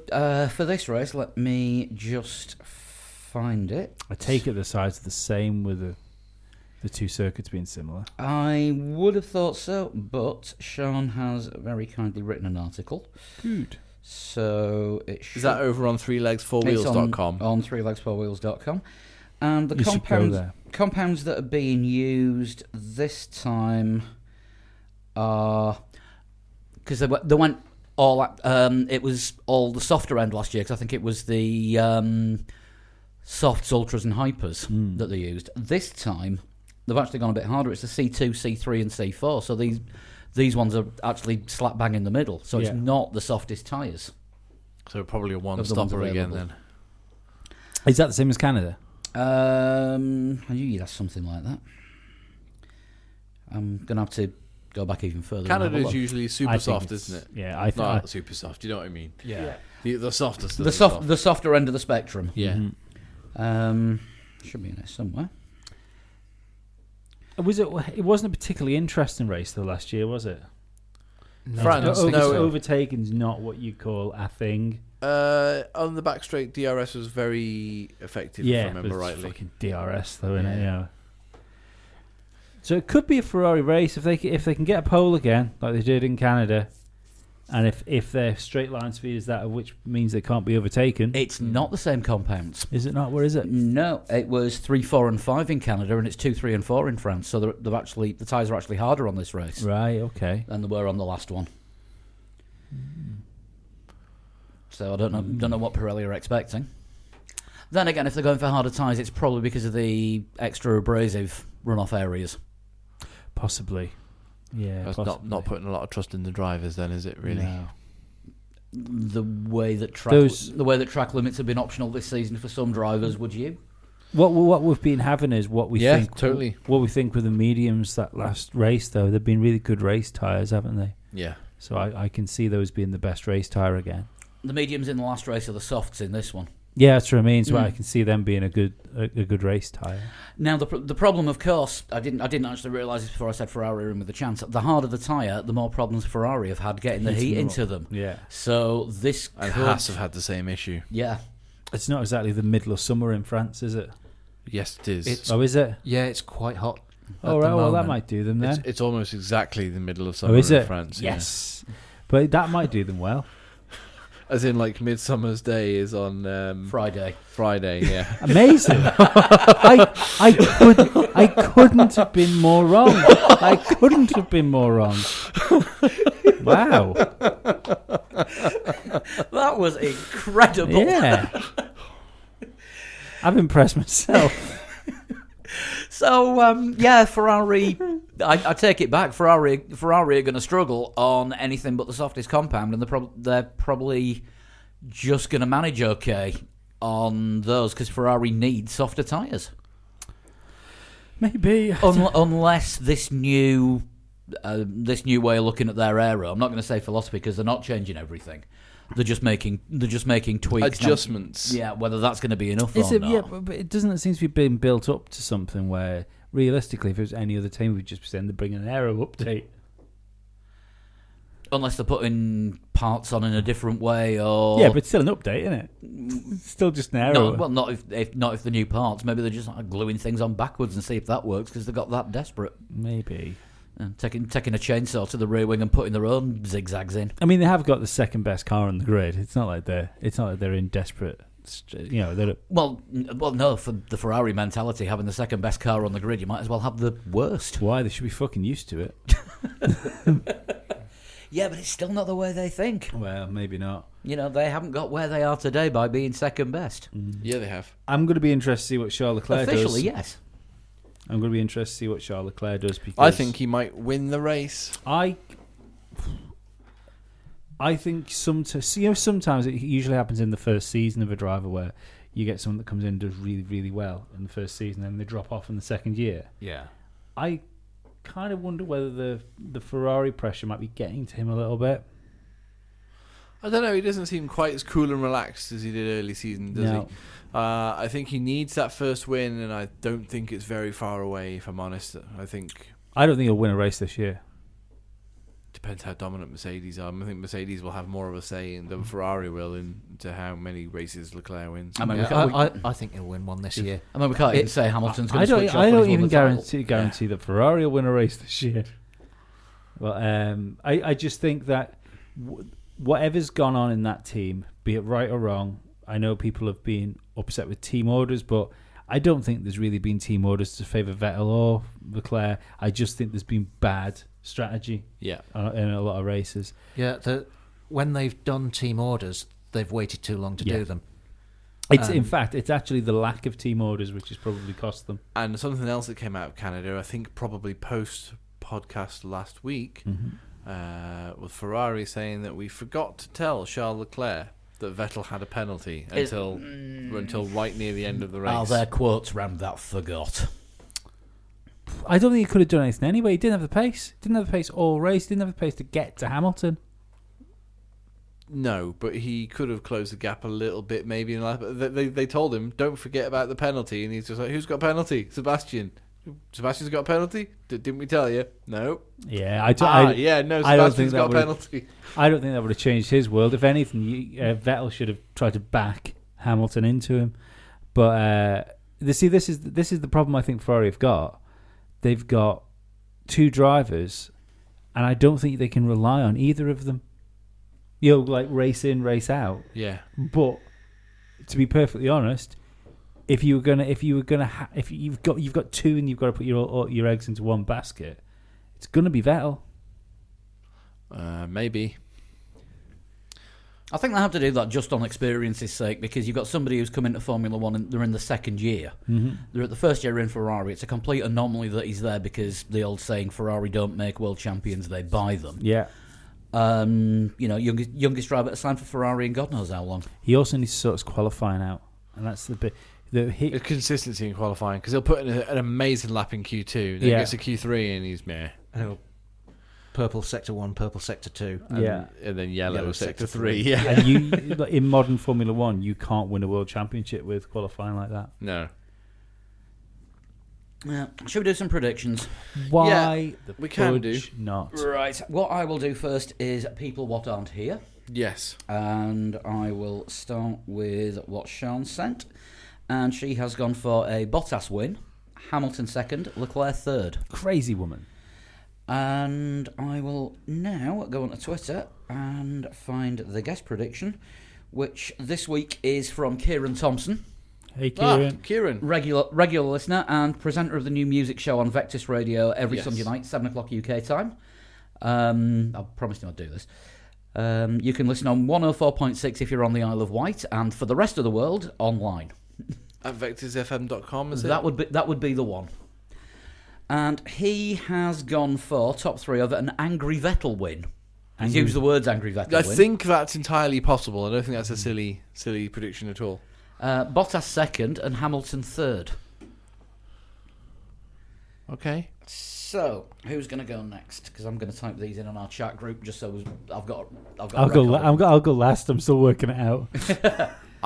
this race, let me just find it. I take it the sides are the same with the two circuits being similar. I would have thought so, but Sean has very kindly written an article. Good. So is that over on 3legs4wheels.com? On 3legs4wheels.com. And the compounds that are being used this time are, because they went all it was all the softer end last year, because I think it was the softs, ultras and hypers that they used. This time they've actually gone a bit harder. It's the C2, C3 and C4, so these ones are actually slap bang in the middle, so it's not the softest tyres. So probably a one-stopper again then. Is that the same as Canada? I knew you'd ask something like that. I'm going to have to go back even further. Canada's usually super soft, isn't it? Yeah, I think not super soft. You know what I mean? Yeah. The softest. The softer end of the spectrum. Yeah. Should be in there somewhere. It wasn't a particularly interesting race though last year, was it? No. France. Overtaking's not what you call a thing. On the back straight, DRS was very effective, if I remember rightly. Fucking DRS, though, isn't it? Yeah. So it could be a Ferrari race if they can get a pole again, like they did in Canada, and if their straight line speed is that, which means they can't be overtaken. It's not the same compounds. Is it not? Where is it? No, it was 3, 4, and 5 in Canada, and it's 2, 3, and 4 in France. So the tyres are actually harder on this race, right? Okay, than they were on the last one. So I don't know what Pirelli are expecting. Then again, if they're going for harder tyres, it's probably because of the extra abrasive runoff areas. Possibly. Yeah. That's not putting a lot of trust in the drivers then, is it really? No. The way that track limits have been optional this season for some drivers, would you? What we've been having is what we think. Totally. What we think with the mediums that last race though, they've been really good race tyres, haven't they? Yeah. So I can see those being the best race tyre again. The mediums in the last race are the softs in this one. Yeah, that's what I mean. So I can see them being a good race tyre. Now the problem, of course, I didn't actually realise this before I said Ferrari are in with a chance. The harder the tyre, the more problems Ferrari have had getting the heat into them. Yeah. So this and Haas have had the same issue. Yeah. It's not exactly the middle of summer in France, is it? Yes, it is. Is it? Yeah, it's quite hot. Oh right, well that might do them then. It's almost exactly the middle of summer in France. Yes. Yeah. But that might do them well. As in, like, Midsummer's Day is on Friday. Friday, yeah. Amazing. I couldn't have been more wrong. I couldn't have been more wrong. Wow. That was incredible. Yeah. I've impressed myself. So, Ferrari I take it back. Ferrari are going to struggle on anything but the softest compound, and they're probably just going to manage okay on those because Ferrari needs softer tyres. Maybe. Unless this new way of looking at their aero. I'm not going to say philosophy because they're not changing everything. They're just making tweaks, adjustments. Yeah, whether that's going to be enough or not. Yeah, but it doesn't seem to be being built up to something where realistically, if it was any other team, we'd just be saying they're bringing an aero update. Unless they're putting parts on in a different way, or yeah, but it's still an update, isn't it? It's still just an aero. No, well, not if the new parts. Maybe they're just like gluing things on backwards and see if that works because they got that desperate. Maybe. And taking a chainsaw to the rear wing and putting their own zigzags in. I mean, they have got the second best car on the grid. It's not like they're in desperate. Well, no. For the Ferrari mentality, having the second best car on the grid, you might as well have the worst. Why? They should be fucking used to it. Yeah, but it's still not the way they think. Well, maybe not. They haven't got where they are today by being second best. Yeah, they have. I'm going to be interested to see what Charles Leclerc does. Officially, yes. I'm going to be interested to see what Charles Leclerc does because I think he might win the race. I think sometimes it usually happens in the first season of a driver where you get someone that comes in and does really, really well in the first season and they drop off in the second year. Yeah. I kind of wonder whether the Ferrari pressure might be getting to him a little bit. I don't know. He doesn't seem quite as cool and relaxed as he did early season, does he? I think he needs that first win, and I don't think it's very far away, if I'm honest. I don't think he'll win a race this year. Depends how dominant Mercedes are. I think Mercedes will have more of a say than Ferrari will into how many races Leclerc wins. I think he'll win one this year. I mean, we can't even say Hamilton's going to switch off. I don't even guarantee that Ferrari will win a race this year. Well, I just think that whatever's gone on in that team, be it right or wrong, I know people have been upset with team orders, but I don't think there's really been team orders to favour Vettel or Leclerc. I just think there's been bad strategy in a lot of races. Yeah, when they've done team orders, they've waited too long to do them. In fact, it's actually the lack of team orders which has probably cost them. And something else that came out of Canada, I think probably post-podcast last week, with Ferrari saying that we forgot to tell Charles Leclerc that Vettel had a penalty until right near the end of the race. Oh, their quotes ran that forgot. I don't think he could have done anything anyway. He didn't have the pace. Didn't have the pace all race. Didn't have the pace to get to Hamilton. No, but he could have closed the gap a little bit maybe. They told him, don't forget about the penalty. And he's just like, who's got a penalty? Sebastian. Sebastian's got a penalty? Didn't we tell you? No. Yeah, Sebastian's got a penalty. I don't think that would have changed his world. If anything, Vettel should have tried to back Hamilton into him. But this is the problem I think Ferrari have got. They've got two drivers, and I don't think they can rely on either of them. Like race in, race out. Yeah. But to be perfectly honest, if you've got two and you've got to put your eggs into one basket, it's going to be Vettel. Maybe. I think they have to do that just on experience's sake because you've got somebody who's come into Formula One and they're in the second year. Mm-hmm. They're at the first year in Ferrari. It's a complete anomaly that he's there because the old saying, Ferrari don't make world champions, they buy them. Yeah. Youngest driver to sign for Ferrari in God knows how long. He also needs to sort his qualifying out. And that's the bit. It's consistency in qualifying because he'll put in an amazing lap in Q2. Then he gets to Q3 and he's meh. Purple sector 1, purple sector 2. And then yellow sector 3. Yeah. And in modern Formula 1, you can't win a world championship with qualifying like that. No. Yeah. Should we do some predictions? Why we can do. Not? Right. What I will do first is people what aren't here. Yes. And I will start with what Sean sent. And she has gone for a Bottas win, Hamilton second, Leclerc third. Crazy woman. And I will now go onto Twitter and find the guest prediction, which this week is from Kieran Thompson. Hey, Kieran. Kieran. Regular listener and presenter of the new music show on Vectis Radio every Sunday night, 7 o'clock UK time. I promised him I'd do this. You can listen on 104.6 if you're on the Isle of Wight, and for the rest of the world, online. At vectorsfm.com, is it? That would be the one. And he has gone for top 3 of an angry Vettel win. He's used the words angry Vettel win. I think that's entirely possible. I don't think that's a silly prediction at all. Bottas second and Hamilton third. Okay. So, who's going to go next? Because I'm going to type these in on our chat group just so I've got. I'll go last. I'm still working it out.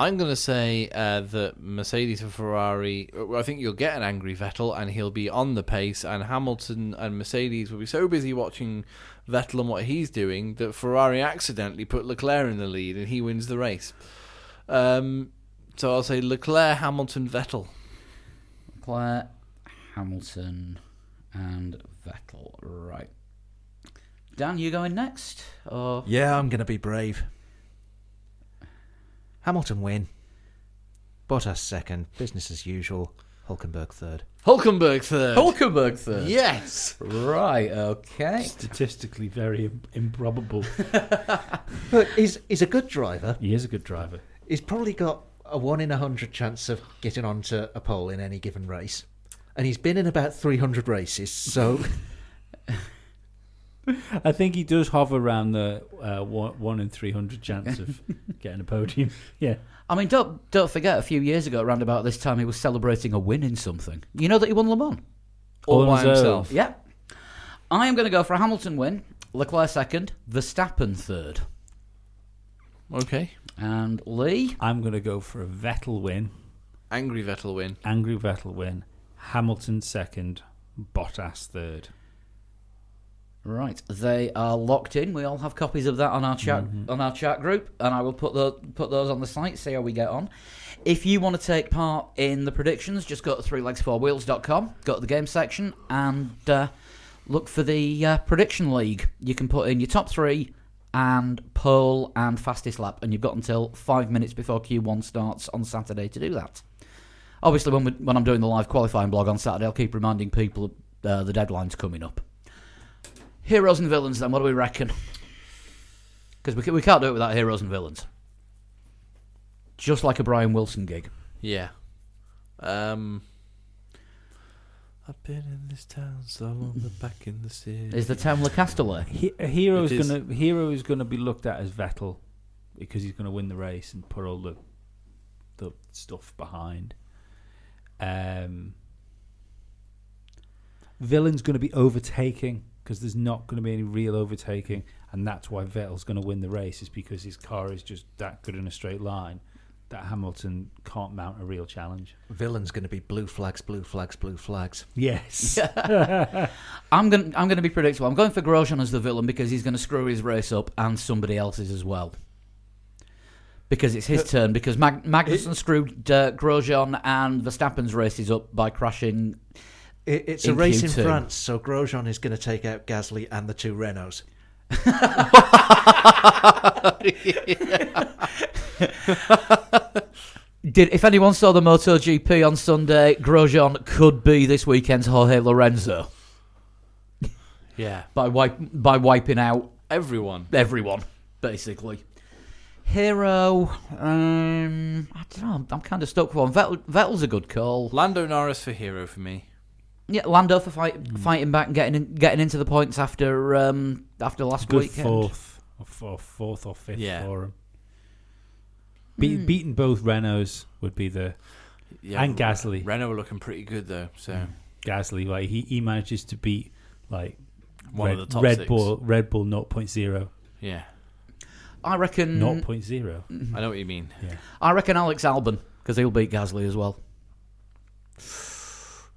I'm going to say that Mercedes and Ferrari. I think you'll get an angry Vettel, and he'll be on the pace. And Hamilton and Mercedes will be so busy watching Vettel and what he's doing that Ferrari accidentally put Leclerc in the lead, and he wins the race. So I'll say Leclerc, Hamilton, Vettel. Leclerc, Hamilton, and Vettel. Right. Dan, you going next? Or Yeah, I'm going to be brave. Hamilton win. Bottas second. Business as usual. Hulkenberg third. Hulkenberg third. Hulkenberg third. Yes. Right. Okay. Statistically very improbable. But he's a good driver. He is a good driver. He's probably got a 1 in 100 chance of getting onto a pole in any given race. And he's been in about 300 races, so... I think he does hover around the 1 in 300 chance of getting a podium. Yeah. I mean, don't forget, a few years ago, around about this time, he was celebrating a win in something. You know that he won Le Mans? All On by his own. himself. Yeah. I am going to go for a Hamilton win, Leclerc second, Verstappen third. Okay. And Lee? I'm going to go for a Vettel win. Angry Vettel win. Angry Vettel win. Hamilton second. Bottas third. Right, they are locked in. We all have copies of that on our chat group, and I will put those on the site. See how we get on. If you want to take part in the predictions, just go to threelegs4wheels.com, go to the game section, and look for the prediction league. You can put in your top 3 and pole and fastest lap, and you've got until 5 minutes before Q1 starts on Saturday to do that. Obviously, when I'm doing the live qualifying blog on Saturday, I'll keep reminding people the deadline's coming up. Heroes and villains, then, what do we reckon? Because we can't do it without heroes and villains. Just like a Brian Wilson gig. Yeah. I've been in this town so long, but back in the city. Is the town Le Castellet? A hero is gonna be looked at as Vettel because he's gonna win the race and put all the stuff behind. Villain's gonna be overtaking because there's not gonna be any real overtaking, and that's why Vettel's gonna win the race, is because his car is just that good in a straight line that Hamilton can't mount a real challenge. Villain's going to be blue flags, blue flags, blue flags. Yes. I'm gonna be predictable. I'm going for Grosjean as the villain because he's going to screw his race up and somebody else's as well. Because it's his turn. Because Magnussen screwed Grosjean and Verstappen's races up by crashing. It's in a race Q2. in France, so Grosjean is going to take out Gasly and the 2 Renaults. If anyone saw the MotoGP on Sunday, Grosjean could be this weekend's Jorge Lorenzo. Yeah. By wiping out Everyone, basically. Hero, I don't know. I'm kind of stuck for one. Vettel's a good call. Lando Norris for hero for me. Yeah, Lando for fighting back and getting into the points after last Good weekend. fourth or fifth Yeah. for him. Beating both Renaults would be the and Gasly. Renault were looking pretty good though. So Gasly, like he manages to beat like one of the top Red six. Bull 0.0. Yeah, I reckon 0.0. I know what you mean. Yeah. I reckon Alex Albon, because he'll beat Gasly as well.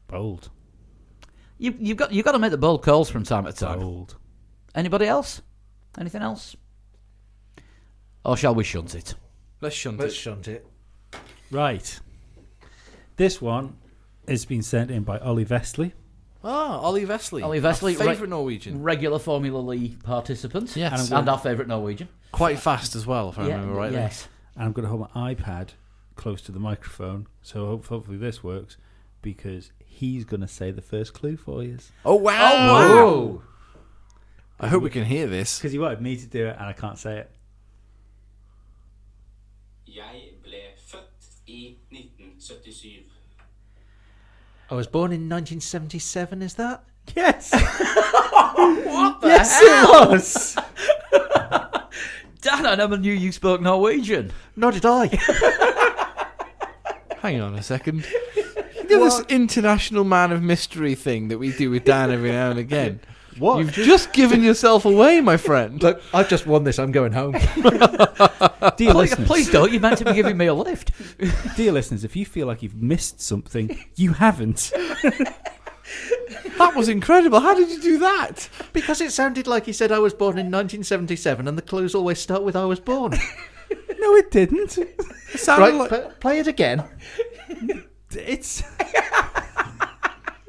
Bold. You've got to make the bold calls from time to time. Bold. Anybody else? Anything else? Or shall we shunt it? Let's shunt Let's it. shunt it. Right. This one has been sent in by Ollie Vestley. Ah, Ollie Vestley. Ollie Vestley, favourite Norwegian. Regular Formula League participant. Yes. And our favourite Norwegian. Quite fast as well, if I remember rightly. Yes. And I'm going to hold my iPad close to the microphone, so hopefully this works, because he's going to say the first clue for you. Oh wow! Whoa! I hope we can hear this. Because he wanted me to do it, and I can't say it. Jeg ble født i 1977. I was born in 1977, is that? Yes. What the Yes, hell? it was. Dan, I never knew you spoke Norwegian. Nor did I. Hang on a second. You know this international man of mystery thing that we do with Dan every now and again? What? You've just given yourself away, my friend. Look, I've just won this. I'm going home. Dear listeners, Please don't. You meant to be giving me a lift. dear listeners, if you feel like you've missed something, you haven't. That was incredible. How did you do that? Because it sounded like he said I was born in 1977, and the clues always start with I was born. No, it didn't. It sounded Right, like... play it again. It's.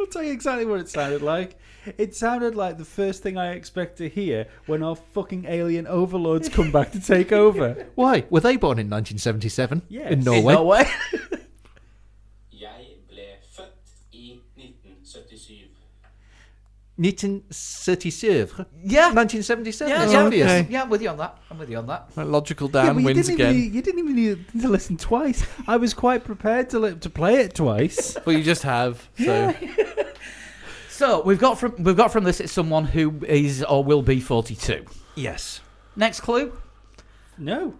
I'll tell you exactly what it sounded like. It sounded like the first thing I expect to hear when our fucking alien overlords come back to take over. Why? Were they born in 1977? Yes. In In Norway? Norway. Jeg ble født i 1977. 1977? Yeah. 1977? Yeah, It's yeah, obvious. okay. yeah, I'm with you on that. I'm with you on that. Right, logical Yeah, Dan but wins again. You didn't even need to listen twice. I was quite prepared to play it twice. Well, you just have. So. So we've got from this it's someone who is or will be 42. Yes. Next clue. No.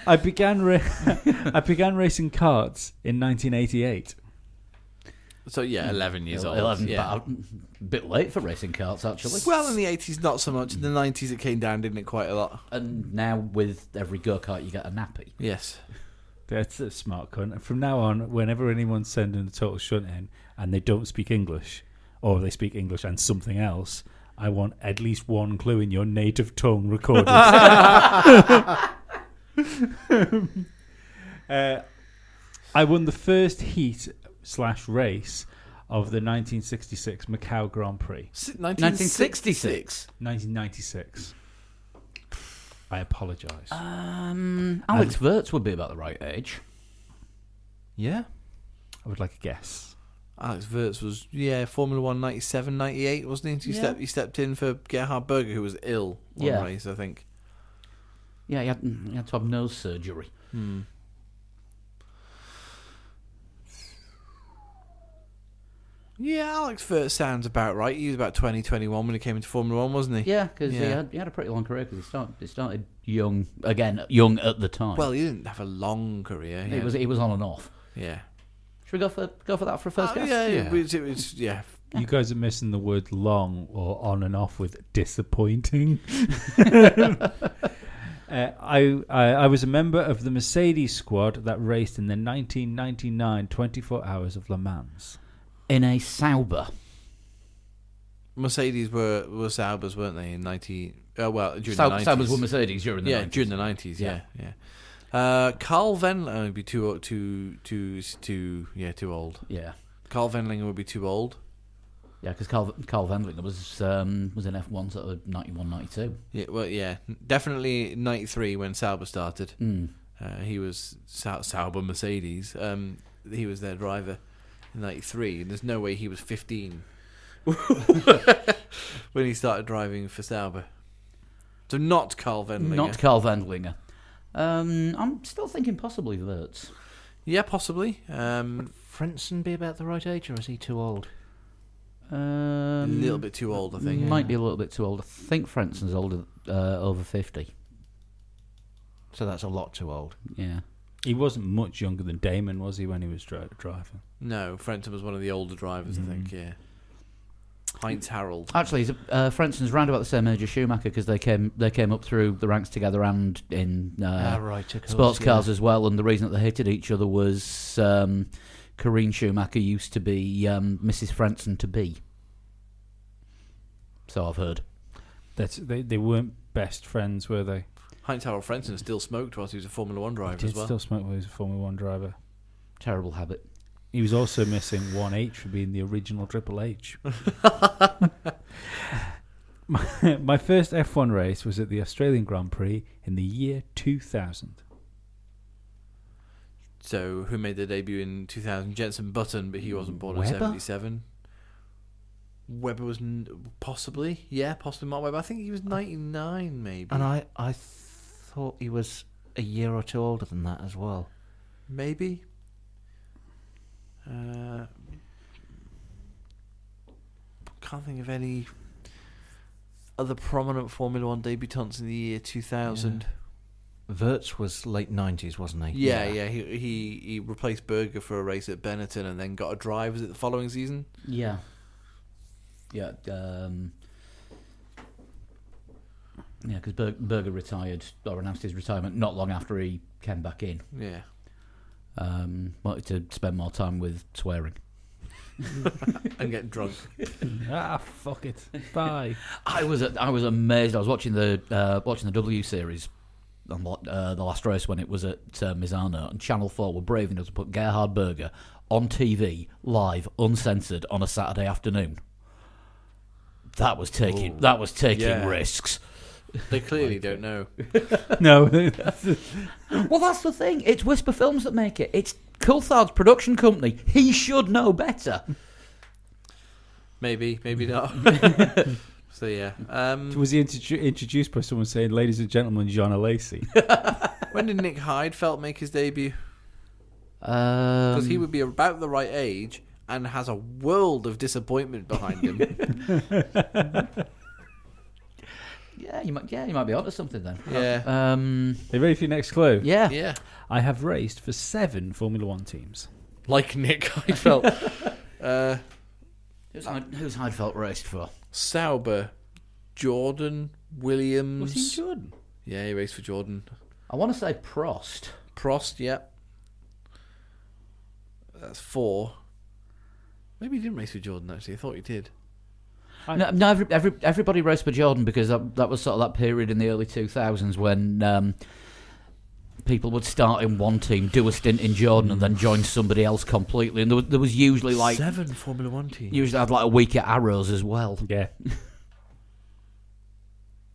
I began racing karts in 1988. So, yeah, 11 years old. 11, Yeah. but a bit late for racing karts actually. Well, in the 80s, not so much. In the 90s, it came down, didn't it, quite a lot? And now with every go kart you get a nappy. Yes. That's a smart cunt. From now on, whenever anyone's sending a total shunt in and they don't speak English, or they speak English and something else, I want at least one clue in your native tongue recorded. I won the first heat / race of the 1966 Macau Grand Prix. 1966. 1996. I apologise. Alex Wirtz would be about the right age. Yeah. I would like a guess. Alex Wirtz was, Formula 1 97, 98, wasn't he? He stepped in for Gerhard Berger, who was ill one race, I think. Yeah, he had to have nose surgery. Yeah, Alex Wirtz sounds about right. He was about 20, 21 when he came into Formula 1, wasn't he? Yeah, because he had a pretty long career because he started young young at the time. Well, he didn't have a long career. he was on and off. Yeah. Should we go for that for a first guess? Yeah, Yeah. it was You guys are missing the word long or on and off with disappointing. I was a member of the Mercedes squad that raced in the 1999 24 Hours of Le Mans. In a Sauber. Mercedes were Saubers, weren't they? In during the 90s. Saubers were Mercedes during the 90s. during the 90s. Yeah. Carl Wendlinger would be too old. Yeah. Carl Wendlinger would be too old. Yeah, because Carl Wendlinger was in F1 sort of 91, 92. Yeah, well, yeah, definitely 93 when Sauber started. He was Sauber Mercedes. He was their driver in 93, and there's no way he was 15 when he started driving for Sauber. So not Carl Wendlinger. Not Carl Wendlinger. I'm still thinking possibly Wirtz. Yeah, possibly. Frentzen be about the right age, or is he too old? A little bit too old, I think. Might be a little bit too old. I think Frentzen's older, over 50. So that's a lot too old. Yeah. He wasn't much younger than Damon, was he, when he was driving? No, Frentzen was one of the older drivers, I think, yeah. Heinz Harald. Actually, Frentzen's round about the same age as Schumacher because they came up through the ranks together and in Right, of course, sports cars as well. And the reason that they hated each other was Corinne Schumacher used to be Mrs. Frentzen to be. So I've heard. They weren't best friends, were they? Heinz Harald Frentzen still smoked whilst he was a Formula 1 driver He as did well. still smoke when he was a Formula 1 driver. Terrible habit. He was also missing one H for being the original Triple H. My first F1 race was at the Australian Grand Prix in the year 2000. So, who made their debut in 2000? Jenson Button, but he wasn't born in Webber? 77. Webber was possibly Mark Webber. I think he was 99, maybe. And I thought he was a year or two older than that as well. maybe. Can't think of any other prominent Formula One debutants in the year 2000. Wirtz was late 90s, wasn't he? Yeah. He replaced Berger for a race at Benetton and then got a drive. Was it the following season? Yeah. Yeah, because Berger retired or announced his retirement not long after he came back in. Yeah. Wanted to spend more time with swearing. And get drunk. Fuck it. Bye. I was amazed. I was watching the W Series on the last race when it was at Misano, and Channel 4 were brave enough to put Gerhard Berger on TV live, uncensored, on a Saturday afternoon. That was taking risks. They clearly don't know. No. Well, that's the thing. It's Whisper Films that make it. It's Coulthard's production company. He should know better. Maybe not. So yeah. Was he introduced by someone saying, "Ladies and gentlemen, John Lacey"? When did Nick Heidfeld make his debut? Because he would be about the right age and has a world of disappointment behind him. Yeah, you might be onto something then. Yeah. Are you ready for your next clue? Yeah. Yeah. I have raced for 7 Formula One teams. Like Nick Heidfeld. Who's Heidfeld raced for? Sauber, Jordan, Williams. Was he Jordan? Yeah, he raced for Jordan. I want to say Prost. Prost, yeah. That's 4. Maybe he didn't race for Jordan, actually. I thought he did. No, everybody raced for Jordan because that was sort of that period in the early 2000s when people would start in one team, do a stint in Jordan, and then join somebody else completely. And there was usually like 7 Formula One teams. Usually had like a week at Arrows as well. Yeah.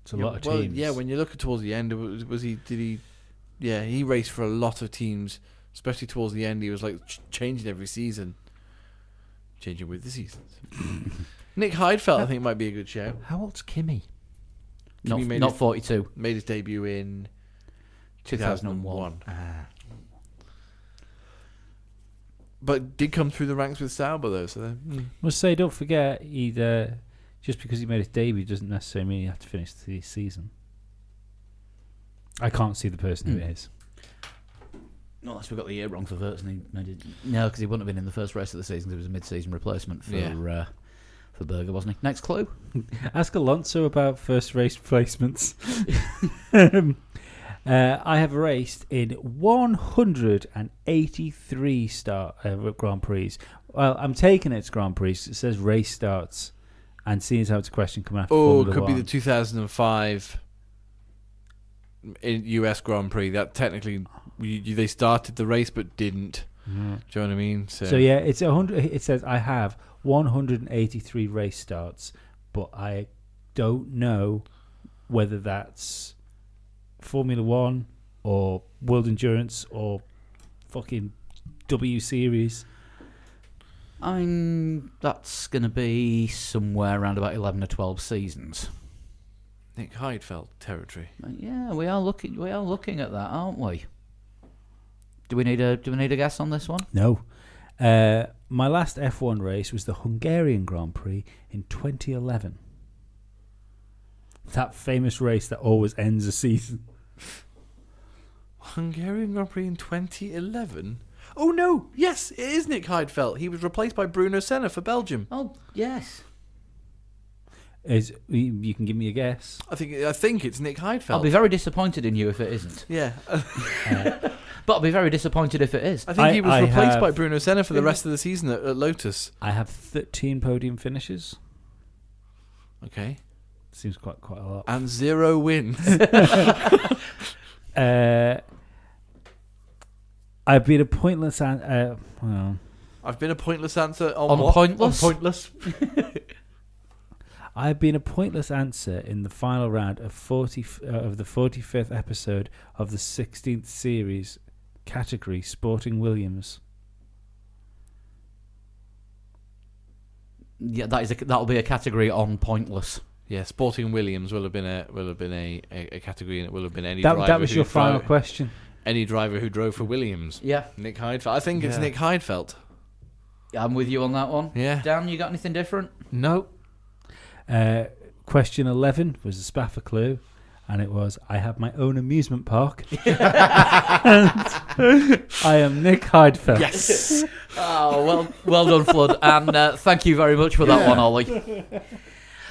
It's a lot of teams. Yeah, when you look towards the end, he raced for a lot of teams, especially towards the end. He was like changing every season. Changing with the seasons. Nick Heidfeld, I think, might be a good show. How old's Kimi? Not 42. Made his debut in 2001. But did come through the ranks with Sauber, though. So Must say, don't forget, just because he made his debut doesn't necessarily mean he had to finish the season. I can't see the person who it is. No, unless we got the year wrong for Wirtz, and he made it. No, because he wouldn't have been in the first race of the season. It was a mid-season replacement for Berger, wasn't he? Next clue. Ask Alonso about first race placements. I have raced in 183 Grand Prix. Well, I'm taking it's Grand Prix. It says race starts, and seeing as how it's a question coming after Formula it could 1. be the 2005 US Grand Prix. That technically they started the race but didn't. Do you know what I mean? So yeah, it's 100. It says I have 183 race starts, but I don't know whether that's Formula 1 or World Endurance or fucking W Series. That's going to be somewhere around about 11 or 12 seasons. Nick Heidfeld territory. Yeah, we are looking at that, aren't we? Do we need a guess on this one? No. My last F1 race was the Hungarian Grand Prix in 2011. That famous race that always ends a season. Hungarian Grand Prix in 2011? Oh no! Yes, it is Nick Heidfeld. He was replaced by Bruno Senna for Belgium. Oh yes. You can give me a guess. I think it's Nick Heidfeld. I'll be very disappointed in you if it isn't. Yeah. But I'll be very disappointed if it is. I think he was replaced by Bruno Senna for the rest of the season at Lotus. I have 13 podium finishes. Okay. Seems quite a lot. And 0 wins. I've been a pointless I've been a pointless answer on what? Pointless? On pointless. I've been a pointless answer in the final round of the 45th episode of the 16th series category Sporting Williams. Yeah, that'll be a category on pointless. Yeah, Sporting Williams will have been a category, and it will have been any That driver was who your final drive- question. any driver who drove for Williams. Yeah. Nick Heidfeld. I think it's Nick Heidfeld. I'm with you on that one. Yeah. Dan, you got anything different? No. Question 11 was a Spaffer clue, and it was, I have my own amusement park. And I am Nick Heidfeld. Yes. Oh, well done, Flood, and thank you very much for that one, Ollie.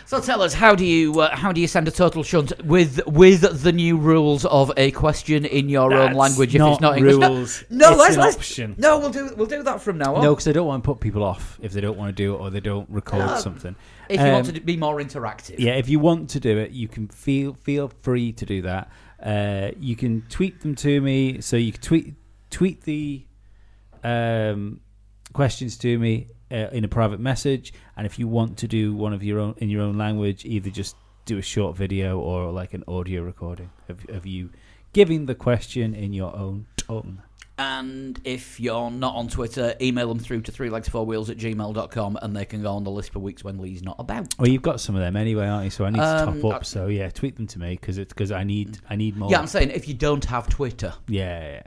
So tell us, how do you send a total shunt with the new rules of a question in your own language if it's not English? Rules. No, it's let's option. No, we'll do that from now on. No, because I don't want to put people off if they don't want to do it or they don't record something. If you want to be more interactive. Yeah, if you want to do it, you can feel free to do that. You can tweet them to me. So you can tweet the questions to me in a private message. And if you want to do one of your own in your own language, either just do a short video or like an audio recording of you giving the question in your own tongue. And if you're not on Twitter, email them through to 3legs4wheels@gmail.com and they can go on the list for weeks when Lee's not about. Well, you've got some of them anyway, aren't you? So I need to top up. So yeah, tweet them to me because I need more. Yeah, I'm saying if you don't have Twitter. Yeah.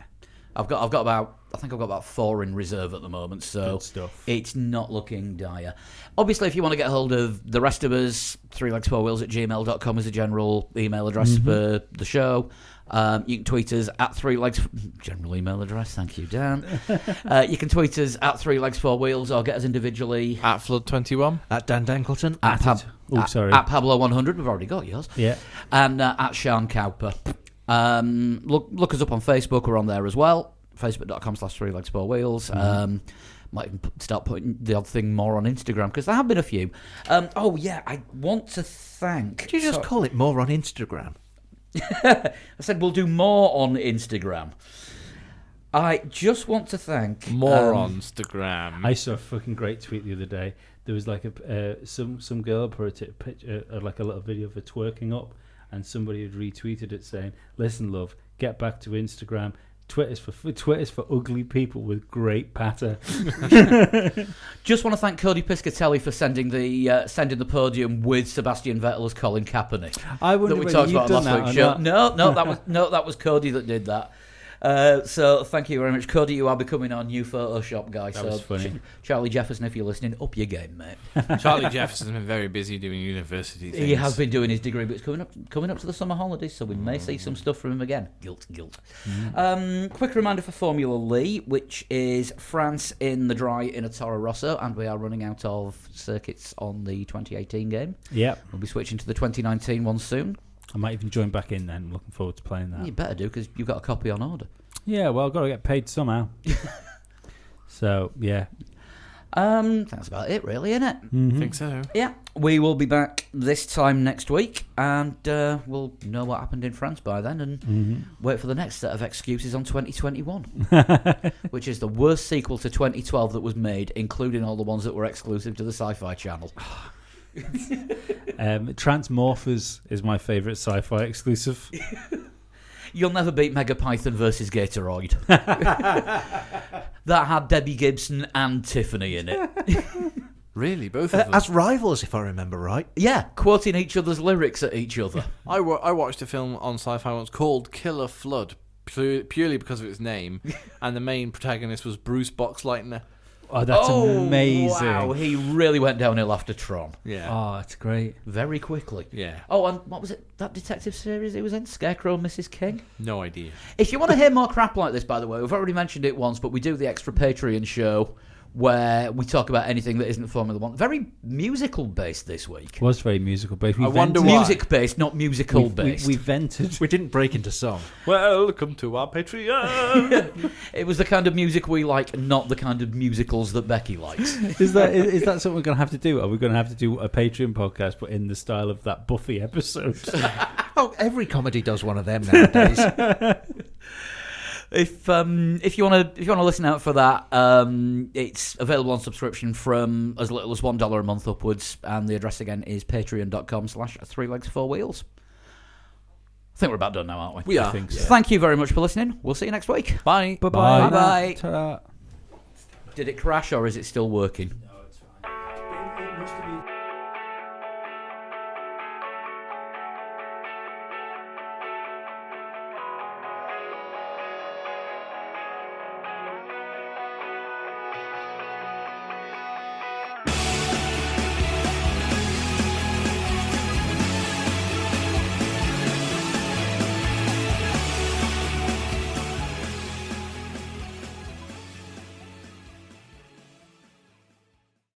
I've got about 4 in reserve at the moment, so good stuff. It's not looking dire. Obviously, if you want to get hold of the rest of us, 3legs4wheels@gmail.com is a general email address for the show. You can tweet us at 3legs. General email address, thank you, Dan. You can tweet us at 3legs4wheels or get us individually At Flood21. At Dan Dankleton. at Pablo100. We've already got yours. Yeah. And at Sean Cowper. Look us up on Facebook. We're on there as well. Facebook.com/3legs4wheels. Might even start putting the odd thing more on Instagram because there have been a few. I want to thank. Did you just call it more on Instagram? I said we'll do more on Instagram. I just want to thank More on Instagram. I saw a fucking great tweet the other day. There was like some girl put a picture, like a little video of her twerking up, and somebody had retweeted it saying, "Listen, love, get back to Instagram. Twitter's for ugly people with great patter." Just want to thank Cody Piscatelli for sending the podium with Sebastian Vettel as Colin Kaepernick. I wonder that we whether talked you've about done last that week's or show. not. No, that was Cody that did that. So thank you very much, Cody. You are becoming our new Photoshop guy. That was funny. Charlie Jefferson, if you're listening, up your game, mate. Charlie Jefferson's been very busy doing university things. He has been doing his degree, but it's coming up to the summer holidays, so we may see some stuff from him again. Guilt. Quick reminder for Formula Lee, which is France in the dry in a Toro Rosso, and we are running out of circuits on the 2018 game. Yeah. We'll be switching to the 2019 one soon. I might even join back in then. Looking forward to playing that. You better do, because you've got a copy on order. Yeah, well, I've got to get paid somehow. So, yeah. That's about it, really, isn't it? I think so. Yeah. We will be back this time next week, and we'll know what happened in France by then, and wait for the next set of excuses on 2021, which is the worst sequel to 2012 that was made, including all the ones that were exclusive to the Sci-Fi Channel. Transmorphers is my favourite sci-fi exclusive. You'll never beat Megapython versus Gatoroid. That had Debbie Gibson and Tiffany in it. Really, both of them. As rivals, if I remember right. Yeah, quoting each other's lyrics at each other. I watched a film on Sci-Fi once called Killer Flood, purely because of its name, and the main protagonist was Bruce Boxleitner. Oh, that's amazing. Wow, he really went downhill after Tron. Yeah. Oh, that's great. Very quickly. Yeah. Oh, and what was it? That detective series he was in? Scarecrow and Mrs. King? No idea. If you want to hear more crap like this, by the way, we've already mentioned it once, but we do the extra Patreon show where we talk about anything that isn't Formula One. Very musical based this week. It was very musical based. I wonder why. Music based, not musical based. We vented. We didn't break into song. Welcome to our Patreon. It was the kind of music we like, not the kind of musicals that Becky likes. Is that something we're going to have to do? Are we going to have to do a Patreon podcast, but in the style of that Buffy episode? Oh, every comedy does one of them nowadays. If you want to listen out for that, it's available on subscription from as little as $1 a month upwards, and the address again is patreon.com/3legs4wheels. I think we're about done now, aren't we? We are. I think so. Thank you very much for listening. We'll see you next week. Bye. Bye-bye. Bye-bye. Ta-ra. Did it crash or is it still working? No, it's fine. It must have been...